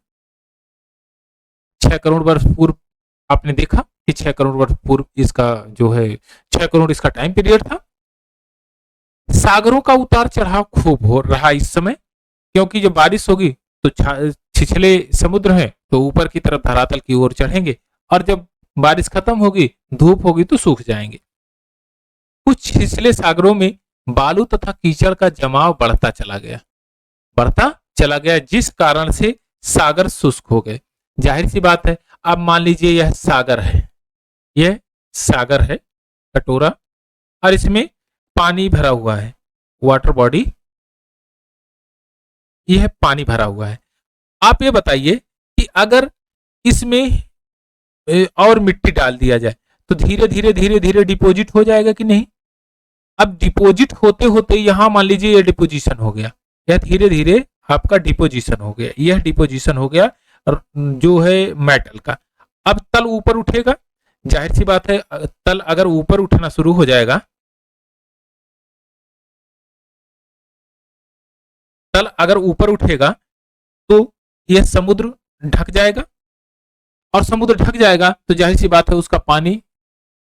6 करोड़ वर्ष पूर्व आपने देखा कि 6 करोड़ वर्ष पूर्व इसका जो है 6 करोड़ इसका टाइम पीरियड था। सागरों का उतार चढ़ाव खूब हो रहा इस समय, क्योंकि जब बारिश होगी तो छिछले समुद्र है तो ऊपर की तरफ धरातल की ओर चढ़ेंगे, और जब बारिश खत्म होगी, धूप होगी तो सूख जाएंगे। कुछ छिछले सागरों में बालू तथा कीचड़ का जमाव बढ़ता चला गया, जिस कारण से सागर शुष्क हो गए। जाहिर सी बात है, अब मान लीजिए यह सागर है, यह सागर है कटोरा, और इसमें पानी भरा हुआ है, वाटर बॉडी, यह पानी भरा हुआ है। आप ये बताइए कि अगर इसमें और मिट्टी डाल दिया जाए तो धीरे धीरे डिपोजिट हो जाएगा कि नहीं? अब डिपोजिट होते होते यहां मान लीजिए यह डिपोजिशन हो गया, यह धीरे धीरे आपका डिपोजिशन हो गया, यह डिपोजिशन हो गया जो है मेटल का। अब तल ऊपर उठेगा, जाहिर सी बात है, तल अगर ऊपर उठना शुरू हो जाएगा, तल अगर ऊपर उठेगा तो यह समुद्र ढक जाएगा, और समुद्र ढक जाएगा तो जाहिर सी बात है उसका पानी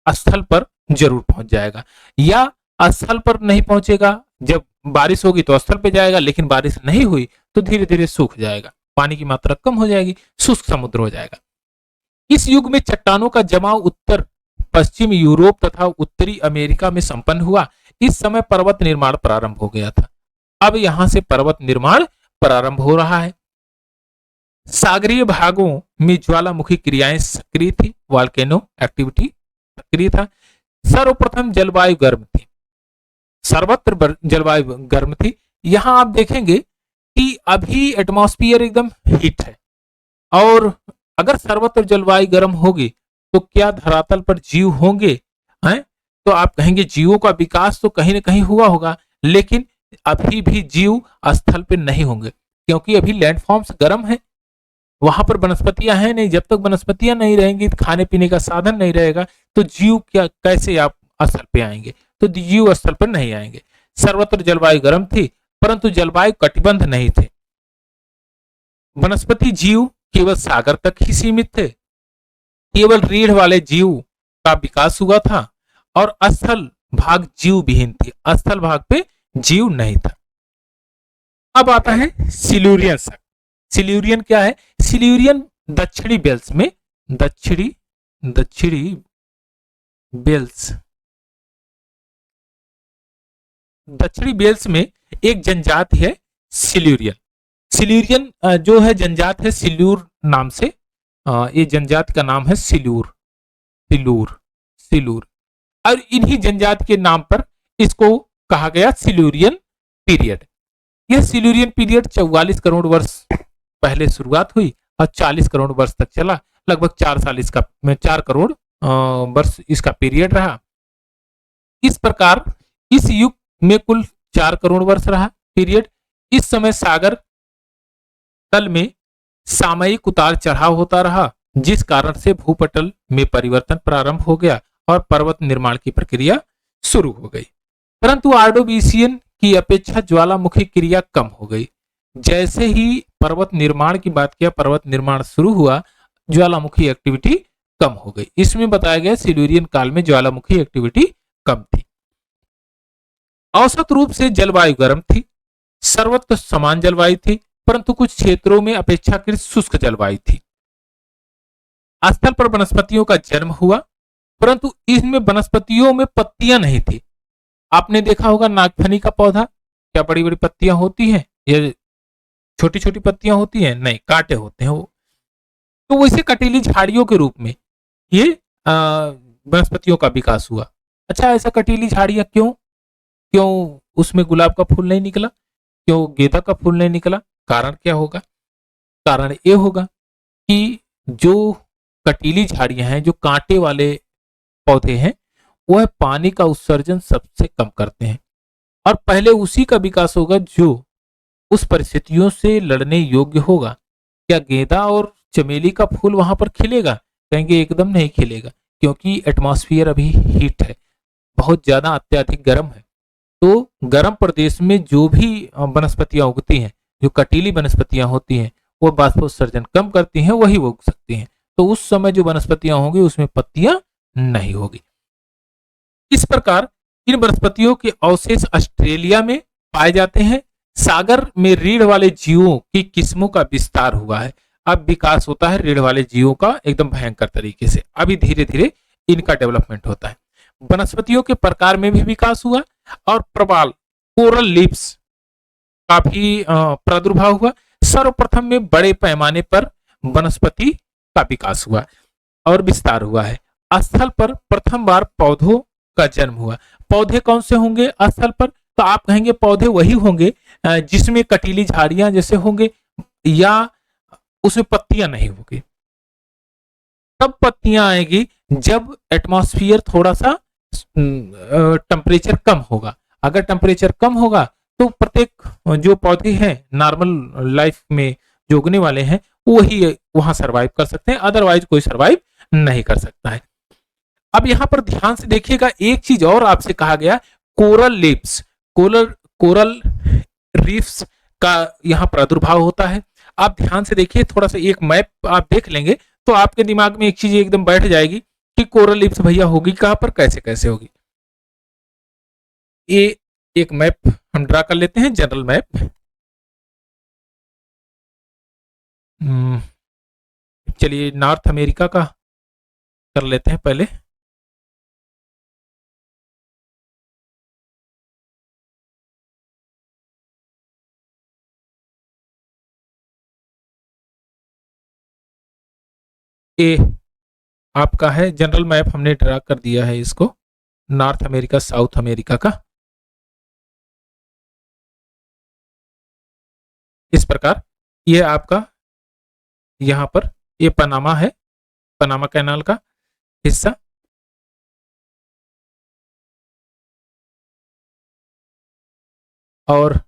स्थल पर जरूर पहुंच जाएगा, या स्थल पर नहीं पहुंचेगा। जब बारिश होगी तो स्थल पे जाएगा, लेकिन बारिश नहीं हुई तो धीरे धीरे सूख जाएगा, पानी की मात्रा कम हो जाएगी, शुष्क समुद्र हो जाएगा। इस युग में चट्टानों का जमाव उत्तर पश्चिम यूरोप तथा उत्तरी अमेरिका में संपन्न हुआ। इस समय पर्वत निर्माण प्रारंभ हो गया था। अब यहां से पर्वत निर्माण प्रारंभ हो रहा है। सागरीय भागों में ज्वालामुखी क्रियाएं सक्रिय थी, वॉल्केनो एक्टिविटी सक्रिय था। सर्वप्रथम जलवायु गर्म थी, सर्वत्र जलवायु गर्म थी। यहां आप देखेंगे कि अभी एटमॉस्फेयर एकदम हीट है, और अगर सर्वत्र जलवायु गर्म होगी तो क्या धरातल पर जीव होंगे? हैं? तो आप कहेंगे जीवों का विकास तो कहीं ना कहीं हुआ होगा, लेकिन अभी भी जीव स्थल पे नहीं होंगे, क्योंकि अभी लैंडफॉर्म्स गर्म है, वहां पर वनस्पतियां हैं नहीं। जब तक वनस्पतियां नहीं रहेंगी, खाने पीने का साधन नहीं रहेगा, तो जीव क्या कैसे आप स्थल पे आएंगे? तो जीव स्थल पर नहीं आएंगे। सर्वत्र जलवायु गर्म थी, परंतु जलवायु कटिबंध नहीं थे। वनस्पति जीव केवल सागर तक ही सीमित थे, केवल रीढ़ वाले जीव का विकास हुआ था, और स्थल भाग जीव विहीन थी, स्थल भाग पे जीव नहीं था। अब आता है सिल्यूरियन शक। सिल्यूरियन क्या है? सिल्यूरियन दक्षिणी बेल्स में, दक्षिणी बेल्स, दक्षिणी बेल्स में एक जनजाति है सिल्यूरियन। सिल्यूरियन जो है जनजात है सिल्यूर नाम से, ये जनजाति का नाम है सिल्यूर, सिल्यूर, और इन्हीं जनजाति के नाम पर इसको कहा गया सिल्यूरियन पीरियड। यह सिल्यूरियन पीरियड 44 करोड़ वर्ष पहले शुरुआत हुई और 40 करोड़ वर्ष तक चला। लगभग 4 साल इसका 4 करोड़ वर्ष इसका पीरियड रहा। इस प्रकार इस युग में कुल 4 करोड़ वर्ष रहा पीरियड। इस समय सागर तल में सामयिक उतार चढ़ाव होता रहा, जिस कारण से भूपटल में परिवर्तन प्रारंभ हो गया और पर्वत निर्माण की प्रक्रिया शुरू हो गई। परंतु आर्डोविशियन की अपेक्षा ज्वालामुखी क्रिया कम हो गई। जैसे ही पर्वत निर्माण की बात किया, पर्वत निर्माण शुरू हुआ, ज्वालामुखी एक्टिविटी कम हो गई। इसमें बताया गया सिल्यूरियन काल में ज्वालामुखी एक्टिविटी कम थी। औसत रूप से जलवायु गर्म थी, सर्वत्र समान जलवायु थी, परंतु कुछ क्षेत्रों में अपेक्षाकृत शुष्क जलवायु थी। स्थल पर वनस्पतियों का जन्म हुआ, परंतु इसमें वनस्पतियों में पत्तियां नहीं थी। आपने देखा होगा नागफनी का पौधा, क्या बड़ी बड़ी पत्तियां होती हैं? ये छोटी छोटी पत्तियां होती हैं? नहीं, कांटे होते हैं वो। तो वैसे कटीली झाड़ियों के रूप में ये वनस्पतियों का विकास हुआ। अच्छा, ऐसा कटीली झाड़ियां क्यों? क्यों उसमें गुलाब का फूल नहीं निकला? क्यों गेंदा का फूल नहीं निकला? कारण क्या होगा? कारण ये होगा कि जो कटीली झाड़ियां हैं, जो कांटे वाले पौधे हैं, वह पानी का उत्सर्जन सबसे कम करते हैं। और पहले उसी का विकास होगा जो उस परिस्थितियों से लड़ने योग्य होगा। क्या गेंदा और चमेली का फूल वहां पर खिलेगा? कहेंगे एकदम नहीं खिलेगा, क्योंकि एटमॉस्फेयर अभी हीट है, बहुत ज्यादा अत्यधिक गर्म है। तो गर्म प्रदेश में जो भी वनस्पतियां उगती हैं, जो कटीली वनस्पतियां होती हैं, वो बाष्पोत्सर्जन कम करती हैं, वही वो उग सकती हैं। तो उस समय जो वनस्पतियां होंगी उसमें पत्तियां नहीं होगी। इस प्रकार इन वनस्पतियों के अवशेष ऑस्ट्रेलिया में पाए जाते हैं। सागर में रीढ़ वाले जीवों की किस्मों का विस्तार हुआ है। अब विकास होता है रीढ़ वाले जीवों का एकदम भयंकर तरीके से। अभी धीरे धीरे इनका डेवलपमेंट होता है। वनस्पतियों के प्रकार में भी विकास हुआ और प्रवाल कोरल लीव्स का भी प्रादुर्भाव हुआ। सर्वप्रथम में बड़े पैमाने पर वनस्पति का विकास हुआ और विस्तार हुआ है। स्थल पर प्रथम बार पौधों का जन्म हुआ। पौधे कौन से होंगे स्थल पर? तो आप कहेंगे पौधे वही होंगे जिसमें कटीली झाड़ियां जैसे होंगे, या उसमें पत्तियां नहीं होगी। तब पत्तियां आएगी जब एटमॉस्फेयर थोड़ा सा टेम्परेचर कम होगा। अगर टेम्परेचर कम होगा तो प्रत्येक जो पौधे हैं नॉर्मल लाइफ में जो उगने वाले हैं वही वहां सरवाइव कर सकते हैं, अदरवाइज कोई सरवाइव नहीं कर सकता है। अब यहां पर ध्यान से देखिएगा, एक चीज और आपसे कहा गया, coral leaves, coral coral reefs का यहां प्रादुर्भाव होता है। आप ध्यान से देखिए, थोड़ा सा एक मैप आप देख लेंगे तो आपके दिमाग में एक चीज एकदम बैठ जाएगी कि कोरल लीव्स भैया होगी कहां पर, कैसे कैसे होगी। ये एक मैप हम ड्रा कर लेते हैं, जनरल मैप। चलिए नॉर्थ अमेरिका का कर लेते हैं पहले। ए आपका है जनरल मैप, हमने ड्रा कर दिया है इसको, नॉर्थ अमेरिका साउथ अमेरिका का। इस प्रकार ये आपका यहां पर ये पनामा है, पनामा कैनाल का हिस्सा। और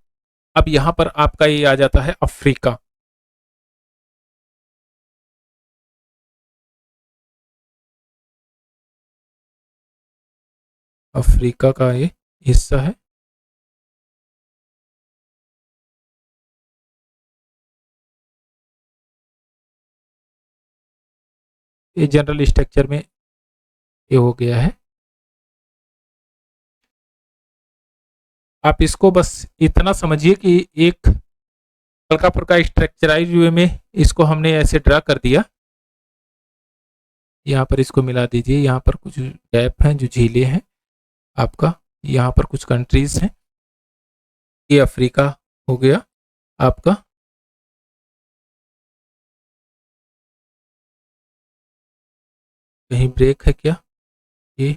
अब यहां पर आपका ये आ जाता है अफ्रीका। अफ्रीका का ये हिस्सा है। ये जनरल स्ट्रक्चर में ये हो गया है। आप इसको बस इतना समझिए कि एक हल्का फुल्का स्ट्रक्चराइज वे में इसको हमने ऐसे ड्रा कर दिया। यहाँ पर इसको मिला दीजिए, यहाँ पर कुछ गैप हैं जो झीलें हैं आपका, यहाँ पर कुछ कंट्रीज हैं। ये अफ्रीका हो गया आपका। कहीं ब्रेक है क्या? ये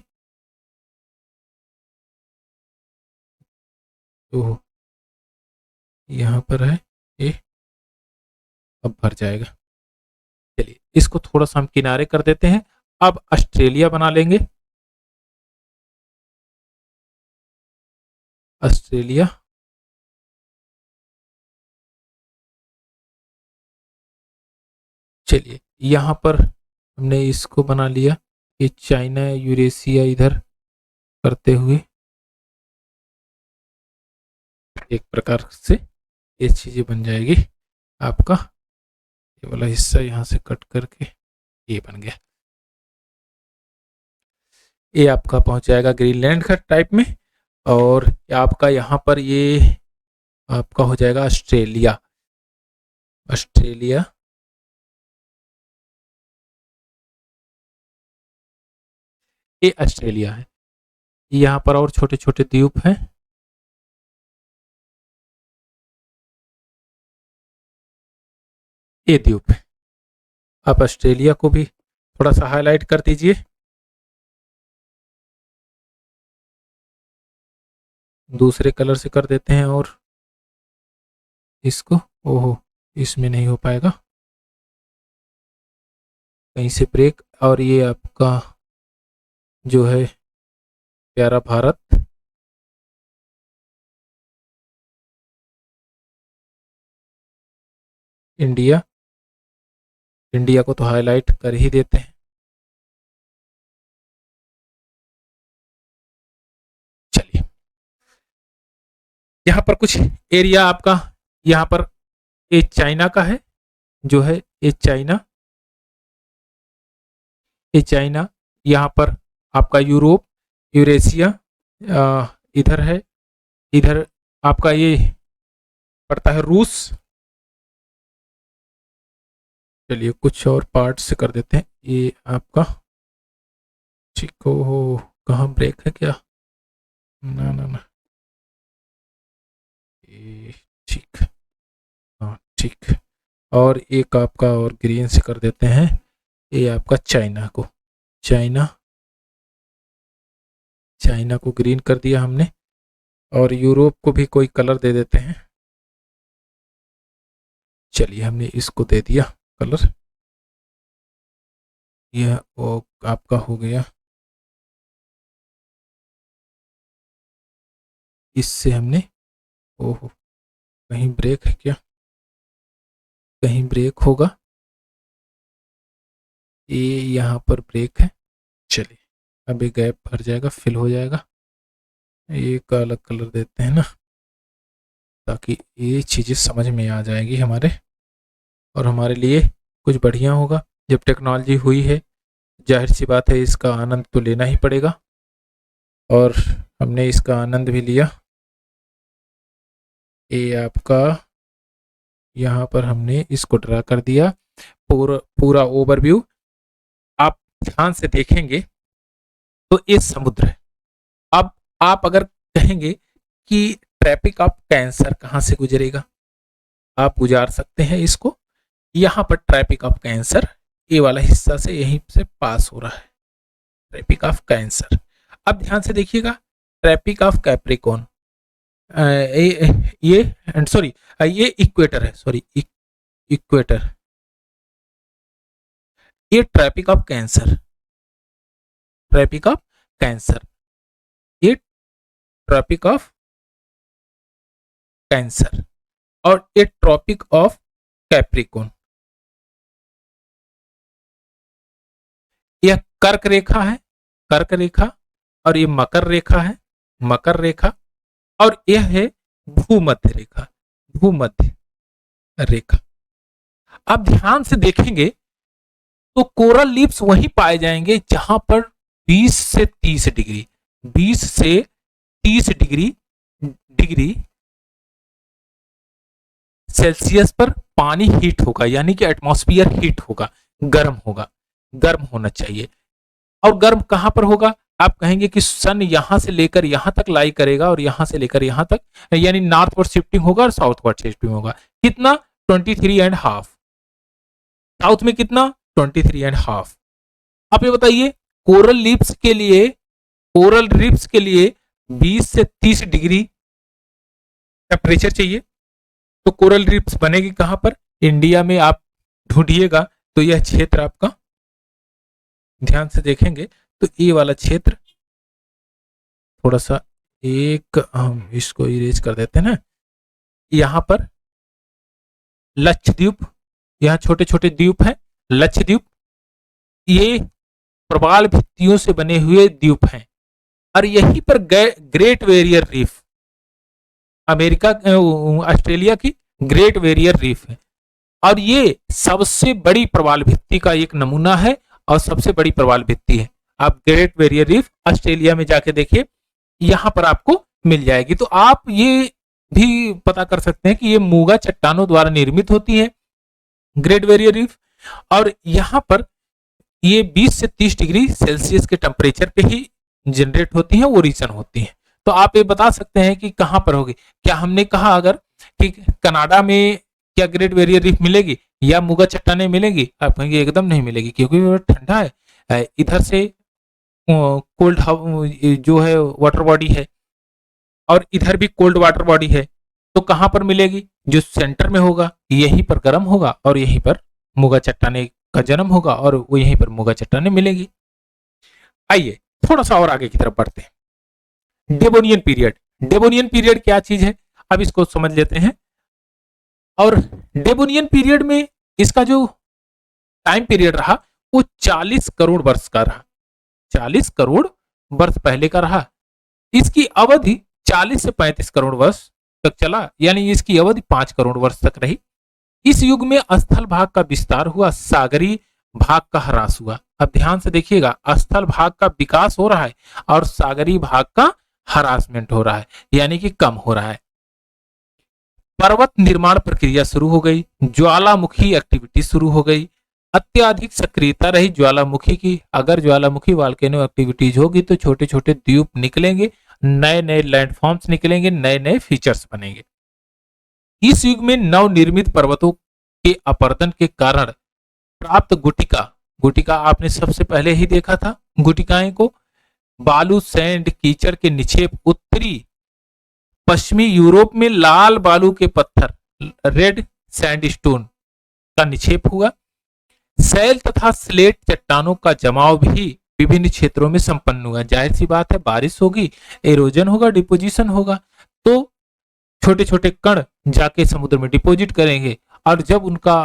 तो यहाँ पर है ये, अब भर जाएगा। चलिए इसको थोड़ा सा हम किनारे कर देते हैं। अब ऑस्ट्रेलिया बना लेंगे। ऑस्ट्रेलिया, चलिए यहाँ पर हमने इसको बना लिया। ये चाइना यूरेशिया इधर करते हुए एक प्रकार से ये चीजें बन जाएगी आपका। ये वाला हिस्सा यहाँ से कट करके ये बन गया। ये आपका पहुंच जाएगा ग्रीनलैंड का टाइप में। और आपका यहाँ पर ये आपका हो जाएगा ऑस्ट्रेलिया। ऑस्ट्रेलिया, ये ऑस्ट्रेलिया है। यहाँ पर और छोटे छोटे द्वीप हैं। ये द्वीप है। आप ऑस्ट्रेलिया को भी थोड़ा सा हाईलाइट कर दीजिए। दूसरे कलर से कर देते हैं और इसको, ओहो इसमें नहीं हो पाएगा, कहीं से ब्रेक। और ये आपका जो है प्यारा भारत, इंडिया, इंडिया को तो हाईलाइट कर ही देते हैं। चलिए, यहाँ पर कुछ एरिया आपका, यहाँ पर ये चाइना का है, जो है ये चाइना, ये चाइना, यहाँ पर आपका यूरोप, यूरेशिया इधर है, इधर आपका ये पड़ता है रूस। चलिए कुछ और पार्ट से कर देते हैं, ये आपका ठीक हो, कहाँ ब्रेक है क्या, ना ना ना, ये ठीक, हाँ ठीक। और एक आपका और ग्रीन से कर देते हैं, ये आपका चाइना को, चाइना, चाइना को ग्रीन कर दिया हमने, और यूरोप को भी कोई कलर दे देते हैं। चलिए हमने इसको दे दिया कलर, यह वो आपका हो गया, इससे हमने, ओहो कहीं ब्रेक है क्या, कहीं ब्रेक होगा, ये यहाँ पर ब्रेक है। चलिए अभी गैप भर जाएगा, फिल हो जाएगा, एक अलग कलर देते हैं ना, ताकि ये चीज़ें समझ में आ जाएगी हमारे, और हमारे लिए कुछ बढ़िया होगा। जब टेक्नोलॉजी हुई है, जाहिर सी बात है इसका आनंद तो लेना ही पड़ेगा, और हमने इसका आनंद भी लिया। ये आपका यहाँ पर हमने इसको ड्रा कर दिया, पूरा पूरा ओवरव्यू। आप ध्यान से देखेंगे तो ये समुद्र है। अब आप अगर कहेंगे कि ट्रैपिक ऑफ कैंसर कहाँ से गुजरेगा, आप गुजार सकते हैं इसको, यहाँ पर ट्रैपिक ऑफ कैंसर ये वाला हिस्सा से यहीं से पास हो रहा है, ट्रैपिक ऑफ कैंसर। अब ध्यान से देखिएगा, ट्रैपिक ऑफ कैप्रिकॉन, ये सॉरी, ये इक्वेटर है, सॉरी इक्वेटर, ये traffic of cancer, traffic of cancer, ये ट्रॉपिक ऑफ कैंसर, और ये ट्रॉपिक ऑफ कैप्रिकॉन। यह कर्क रेखा है, कर्क रेखा, और ये मकर रेखा है, मकर रेखा, और यह है भूमध्य रेखा, भूमध्य रेखा। आप ध्यान से देखेंगे तो कोरल लीव्स वहीं पाए जाएंगे जहां पर 20 से 30 डिग्री, 20 से 30 डिग्री सेल्सियस पर पानी हीट होगा, यानी कि एटमॉस्फेयर हीट होगा, गर्म होगा, गर्म होना चाहिए। और गर्म कहां पर होगा, आप कहेंगे कि सन यहां से लेकर यहां तक लाई करेगा, और यहां से लेकर यहां तक, यानी नॉर्थवर्ड शिफ्टिंग होगा और साउथवर्ड शिफ्टिंग होगा। कितना, 23.5। साउथ में कितना, 23.5। आप ये बताइए, कोरल लीव्स के लिए, कोरल रीफ्स के लिए 20 से 30 डिग्री टेम्परेचर चाहिए, तो कोरल रीफ्स बनेगी कहां पर, इंडिया में। आप ढूंढिएगा तो यह क्षेत्र आपका, ध्यान से देखेंगे तो ये वाला क्षेत्र, थोड़ा सा एक हम इसको इरेज कर देते हैं ना, यहां पर लक्षद्वीप, यहाँ छोटे छोटे द्वीप हैं, लक्षद्वीप, ये प्रवाल भित्तियों से बने हुए द्वीप हैं, और यहीं पर great barrier reef, America Australia की ग्रेट बैरियर रीफ है, और ये सबसे बड़ी प्रवाल भित्ति का एक नमूना है, और सबसे बड़ी प्रवाल भित्ति है। आप ग्रेट बैरियर रीफ ऑस्ट्रेलिया में जाके देखिए, यहां पर आपको मिल जाएगी। तो आप ये भी पता कर सकते हैं कि ये मूगा चट्टानों द्वारा निर्मित होती है, ग्रेट बैरियर रीफ, और यहां पर ये 20 से 30 डिग्री सेल्सियस के टेम्परेचर पे ही जनरेट होती हैं, ओरिजिन होती हैं। तो आप ये बता सकते हैं कि कहां पर होगी। क्या हमने कहा अगर कि कनाडा में क्या ग्रेट बैरियर रीफ मिलेगी या मूगा चट्टानें मिलेगी, आप कहेंगे एकदम नहीं मिलेगी, क्योंकि वो ठंडा है। इधर से कोल्ड जो है वाटर बॉडी है, और इधर भी कोल्ड वाटर बॉडी है, तो कहां पर मिलेगी, जो सेंटर में होगा यहीं पर गर्म होगा, और यहीं पर मूगा चट्टाने का जन्म होगा, और वो यहीं पर मूगा चट्टाने मिलेगी। आइए थोड़ा सा और आगे की तरफ बढ़ते हैं। डेवोनियन पीरियड, डेवोनियन पीरियड क्या चीज है, अब इसको समझ लेते हैं। और डेवोनियन पीरियड में इसका जो टाइम पीरियड रहा वो 40 करोड़ वर्ष का रहा, 40 करोड़ वर्ष पहले का रहा। इसकी अवधि 40 से 35 करोड़ वर्ष तक चला, यानी इसकी अवधि 5 करोड़ वर्ष तक रही। इस युग में स्थल भाग का विस्तार हुआ, सागरी भाग का ह्रास हुआ। अब ध्यान से देखिएगा, स्थल भाग का विकास हो रहा है और सागरी भाग का हरासमेंट हो रहा है, यानी कि कम हो रहा है। पर्वत निर्माण प्रक्रिया शुरू हो गई, ज्वालामुखी एक्टिविटी शुरू हो गई, अत्यधिक सक्रियता रही ज्वालामुखी की। अगर ज्वालामुखी वॉल्केनो एक्टिविटीज होगी तो छोटे छोटे द्वीप निकलेंगे, नए नए लैंडफॉर्म्स निकलेंगे, नए नए फीचर्स बनेंगे। इस युग में नवनिर्मित पर्वतों के अपरदन के कारण प्राप्त गुटिका, गुटिका आपने सबसे पहले ही देखा था, गुटिकाएं को बालू, सैंड, कीचड़ के निक्षेप, उत्तरी पश्चिमी यूरोप में लाल बालू के पत्थर, रेड सैंडस्टोन का निक्षेप हुआ। सैल तथा स्लेट चट्टानों का जमाव भी विभिन्न क्षेत्रों में संपन्न हुआ। जाहिर सी बात है, बारिश होगी, एरोजन होगा, डिपोजिशन होगा, तो छोटे छोटे कण जाके समुद्र में डिपोजिट करेंगे और जब उनका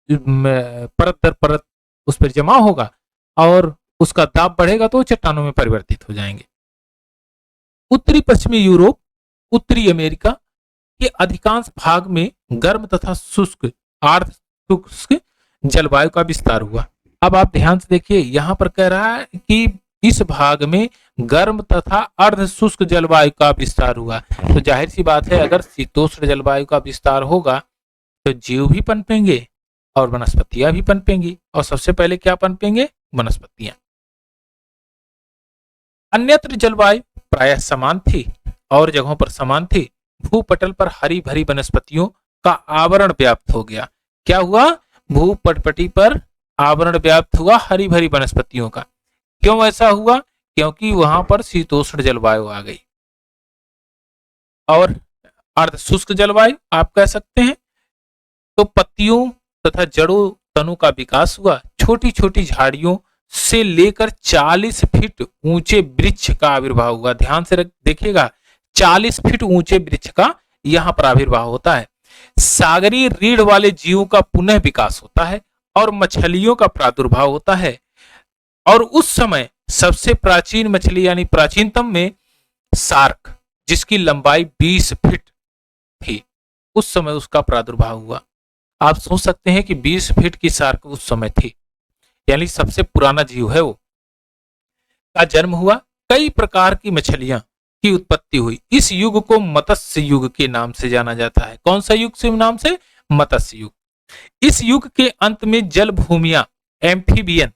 परत दर परत उस पर जमा होगा और उसका दाब बढ़ेगा तो चट्टानों में परिवर्तित हो जाएंगे। उत्तरी पश्चिमी यूरोप, उत्तरी अमेरिका के अधिकांश भाग में गर्म तथा शुष्क, आर्द्र शुष्क जलवायु का विस्तार हुआ। अब आप ध्यान से देखिए, यहां पर कह रहा है कि इस भाग में गर्म तथा अर्ध शुष्क जलवायु का विस्तार हुआ। तो जाहिर सी बात है, अगर शीतोष्ण जलवायु का विस्तार होगा तो जीव भी पनपेंगे और वनस्पतियां भी पनपेंगी, और सबसे पहले क्या पनपेंगे? वनस्पतियां। अन्यत्र जलवायु प्रायः समान थी और जगहों पर समान थी। भूपटल पर हरी भरी वनस्पतियों का आवरण व्याप्त हो गया। क्या हुआ? भूपटपटी पर आवरण व्याप्त हुआ हरी भरी वनस्पतियों का। क्यों ऐसा हुआ? क्योंकि वहां पर शीतोष्ण जलवायु आ गई। और अर्ध शुष्क जलवायु आप कह सकते हैं, तो पत्तियों तथा जड़ों तनों का विकास हुआ। छोटी छोटी झाड़ियों से लेकर 40 फीट ऊंचे वृक्ष का आविर्भाव हुआ। ध्यान से देखिएगा, 40 फीट ऊंचे वृक्ष का यहां पर आविर्भाव होता है। सागरीय रीढ़ वाले जीवों का पुनः विकास होता है और मछलियों का प्रादुर्भाव होता है। और उस समय सबसे प्राचीन मछली यानी प्राचीनतम में शार्क, जिसकी लंबाई 20 फीट थी, उस समय उसका प्रादुर्भाव हुआ। आप सोच सकते हैं कि 20 फीट की शार्क उस समय थी, यानी सबसे पुराना जीव है वो, का जन्म हुआ। कई प्रकार की मछलियां की उत्पत्ति हुई। इस युग को मत्स्य युग के नाम से जाना जाता है। कौन सा युग से नाम से? मत्स्य युग। इस युग के अंत में जल भूमियां, एम्फीबियन,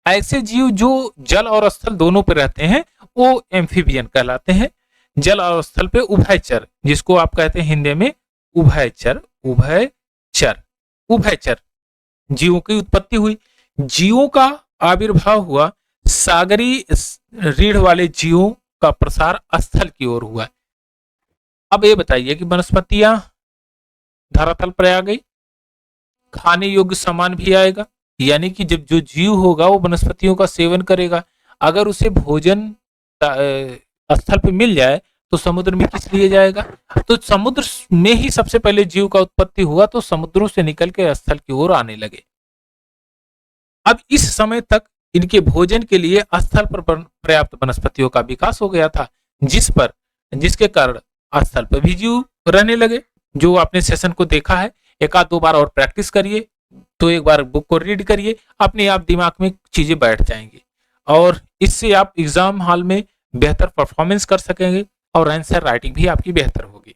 ऐसे जीव जो जल और स्थल दोनों पर रहते हैं, वो एम्फीबियन कहलाते हैं। जल और स्थल पे उभयचर, जिसको आप कहते हैं हिंदी में उभयचर, उभयचर, उभयचर जीवों की उत्पत्ति हुई। जीवों का आविर्भाव हुआ। सागरी रीढ़ वाले जीवों का प्रसार स्थल की ओर हुआ। अब ये बताइए कि वनस्पतियां धरातल पर आ गई, खाने योग्य सामान भी आएगा, यानी कि जब जो जीव होगा वो वनस्पतियों का सेवन करेगा। अगर उसे भोजन स्थल पे मिल जाए तो समुद्र में किस लिए जाएगा? तो समुद्र में ही सबसे पहले जीव का उत्पत्ति हुआ, तो समुद्रों से निकल के स्थल की ओर आने लगे। अब इस समय तक इनके भोजन के लिए स्थल पर पर्याप्त वनस्पतियों का विकास हो गया था, जिसके कारण स्थल पर भी जीव रहने लगे। जो आपने सेशन को देखा है, एक आध दो बार और प्रैक्टिस करिए, तो एक बार बुक को रीड करिए, अपने आप दिमाग में चीजें बैठ जाएंगी और इससे आप एग्जाम हॉल में बेहतर परफॉर्मेंस कर सकेंगे और आंसर राइटिंग भी आपकी बेहतर होगी।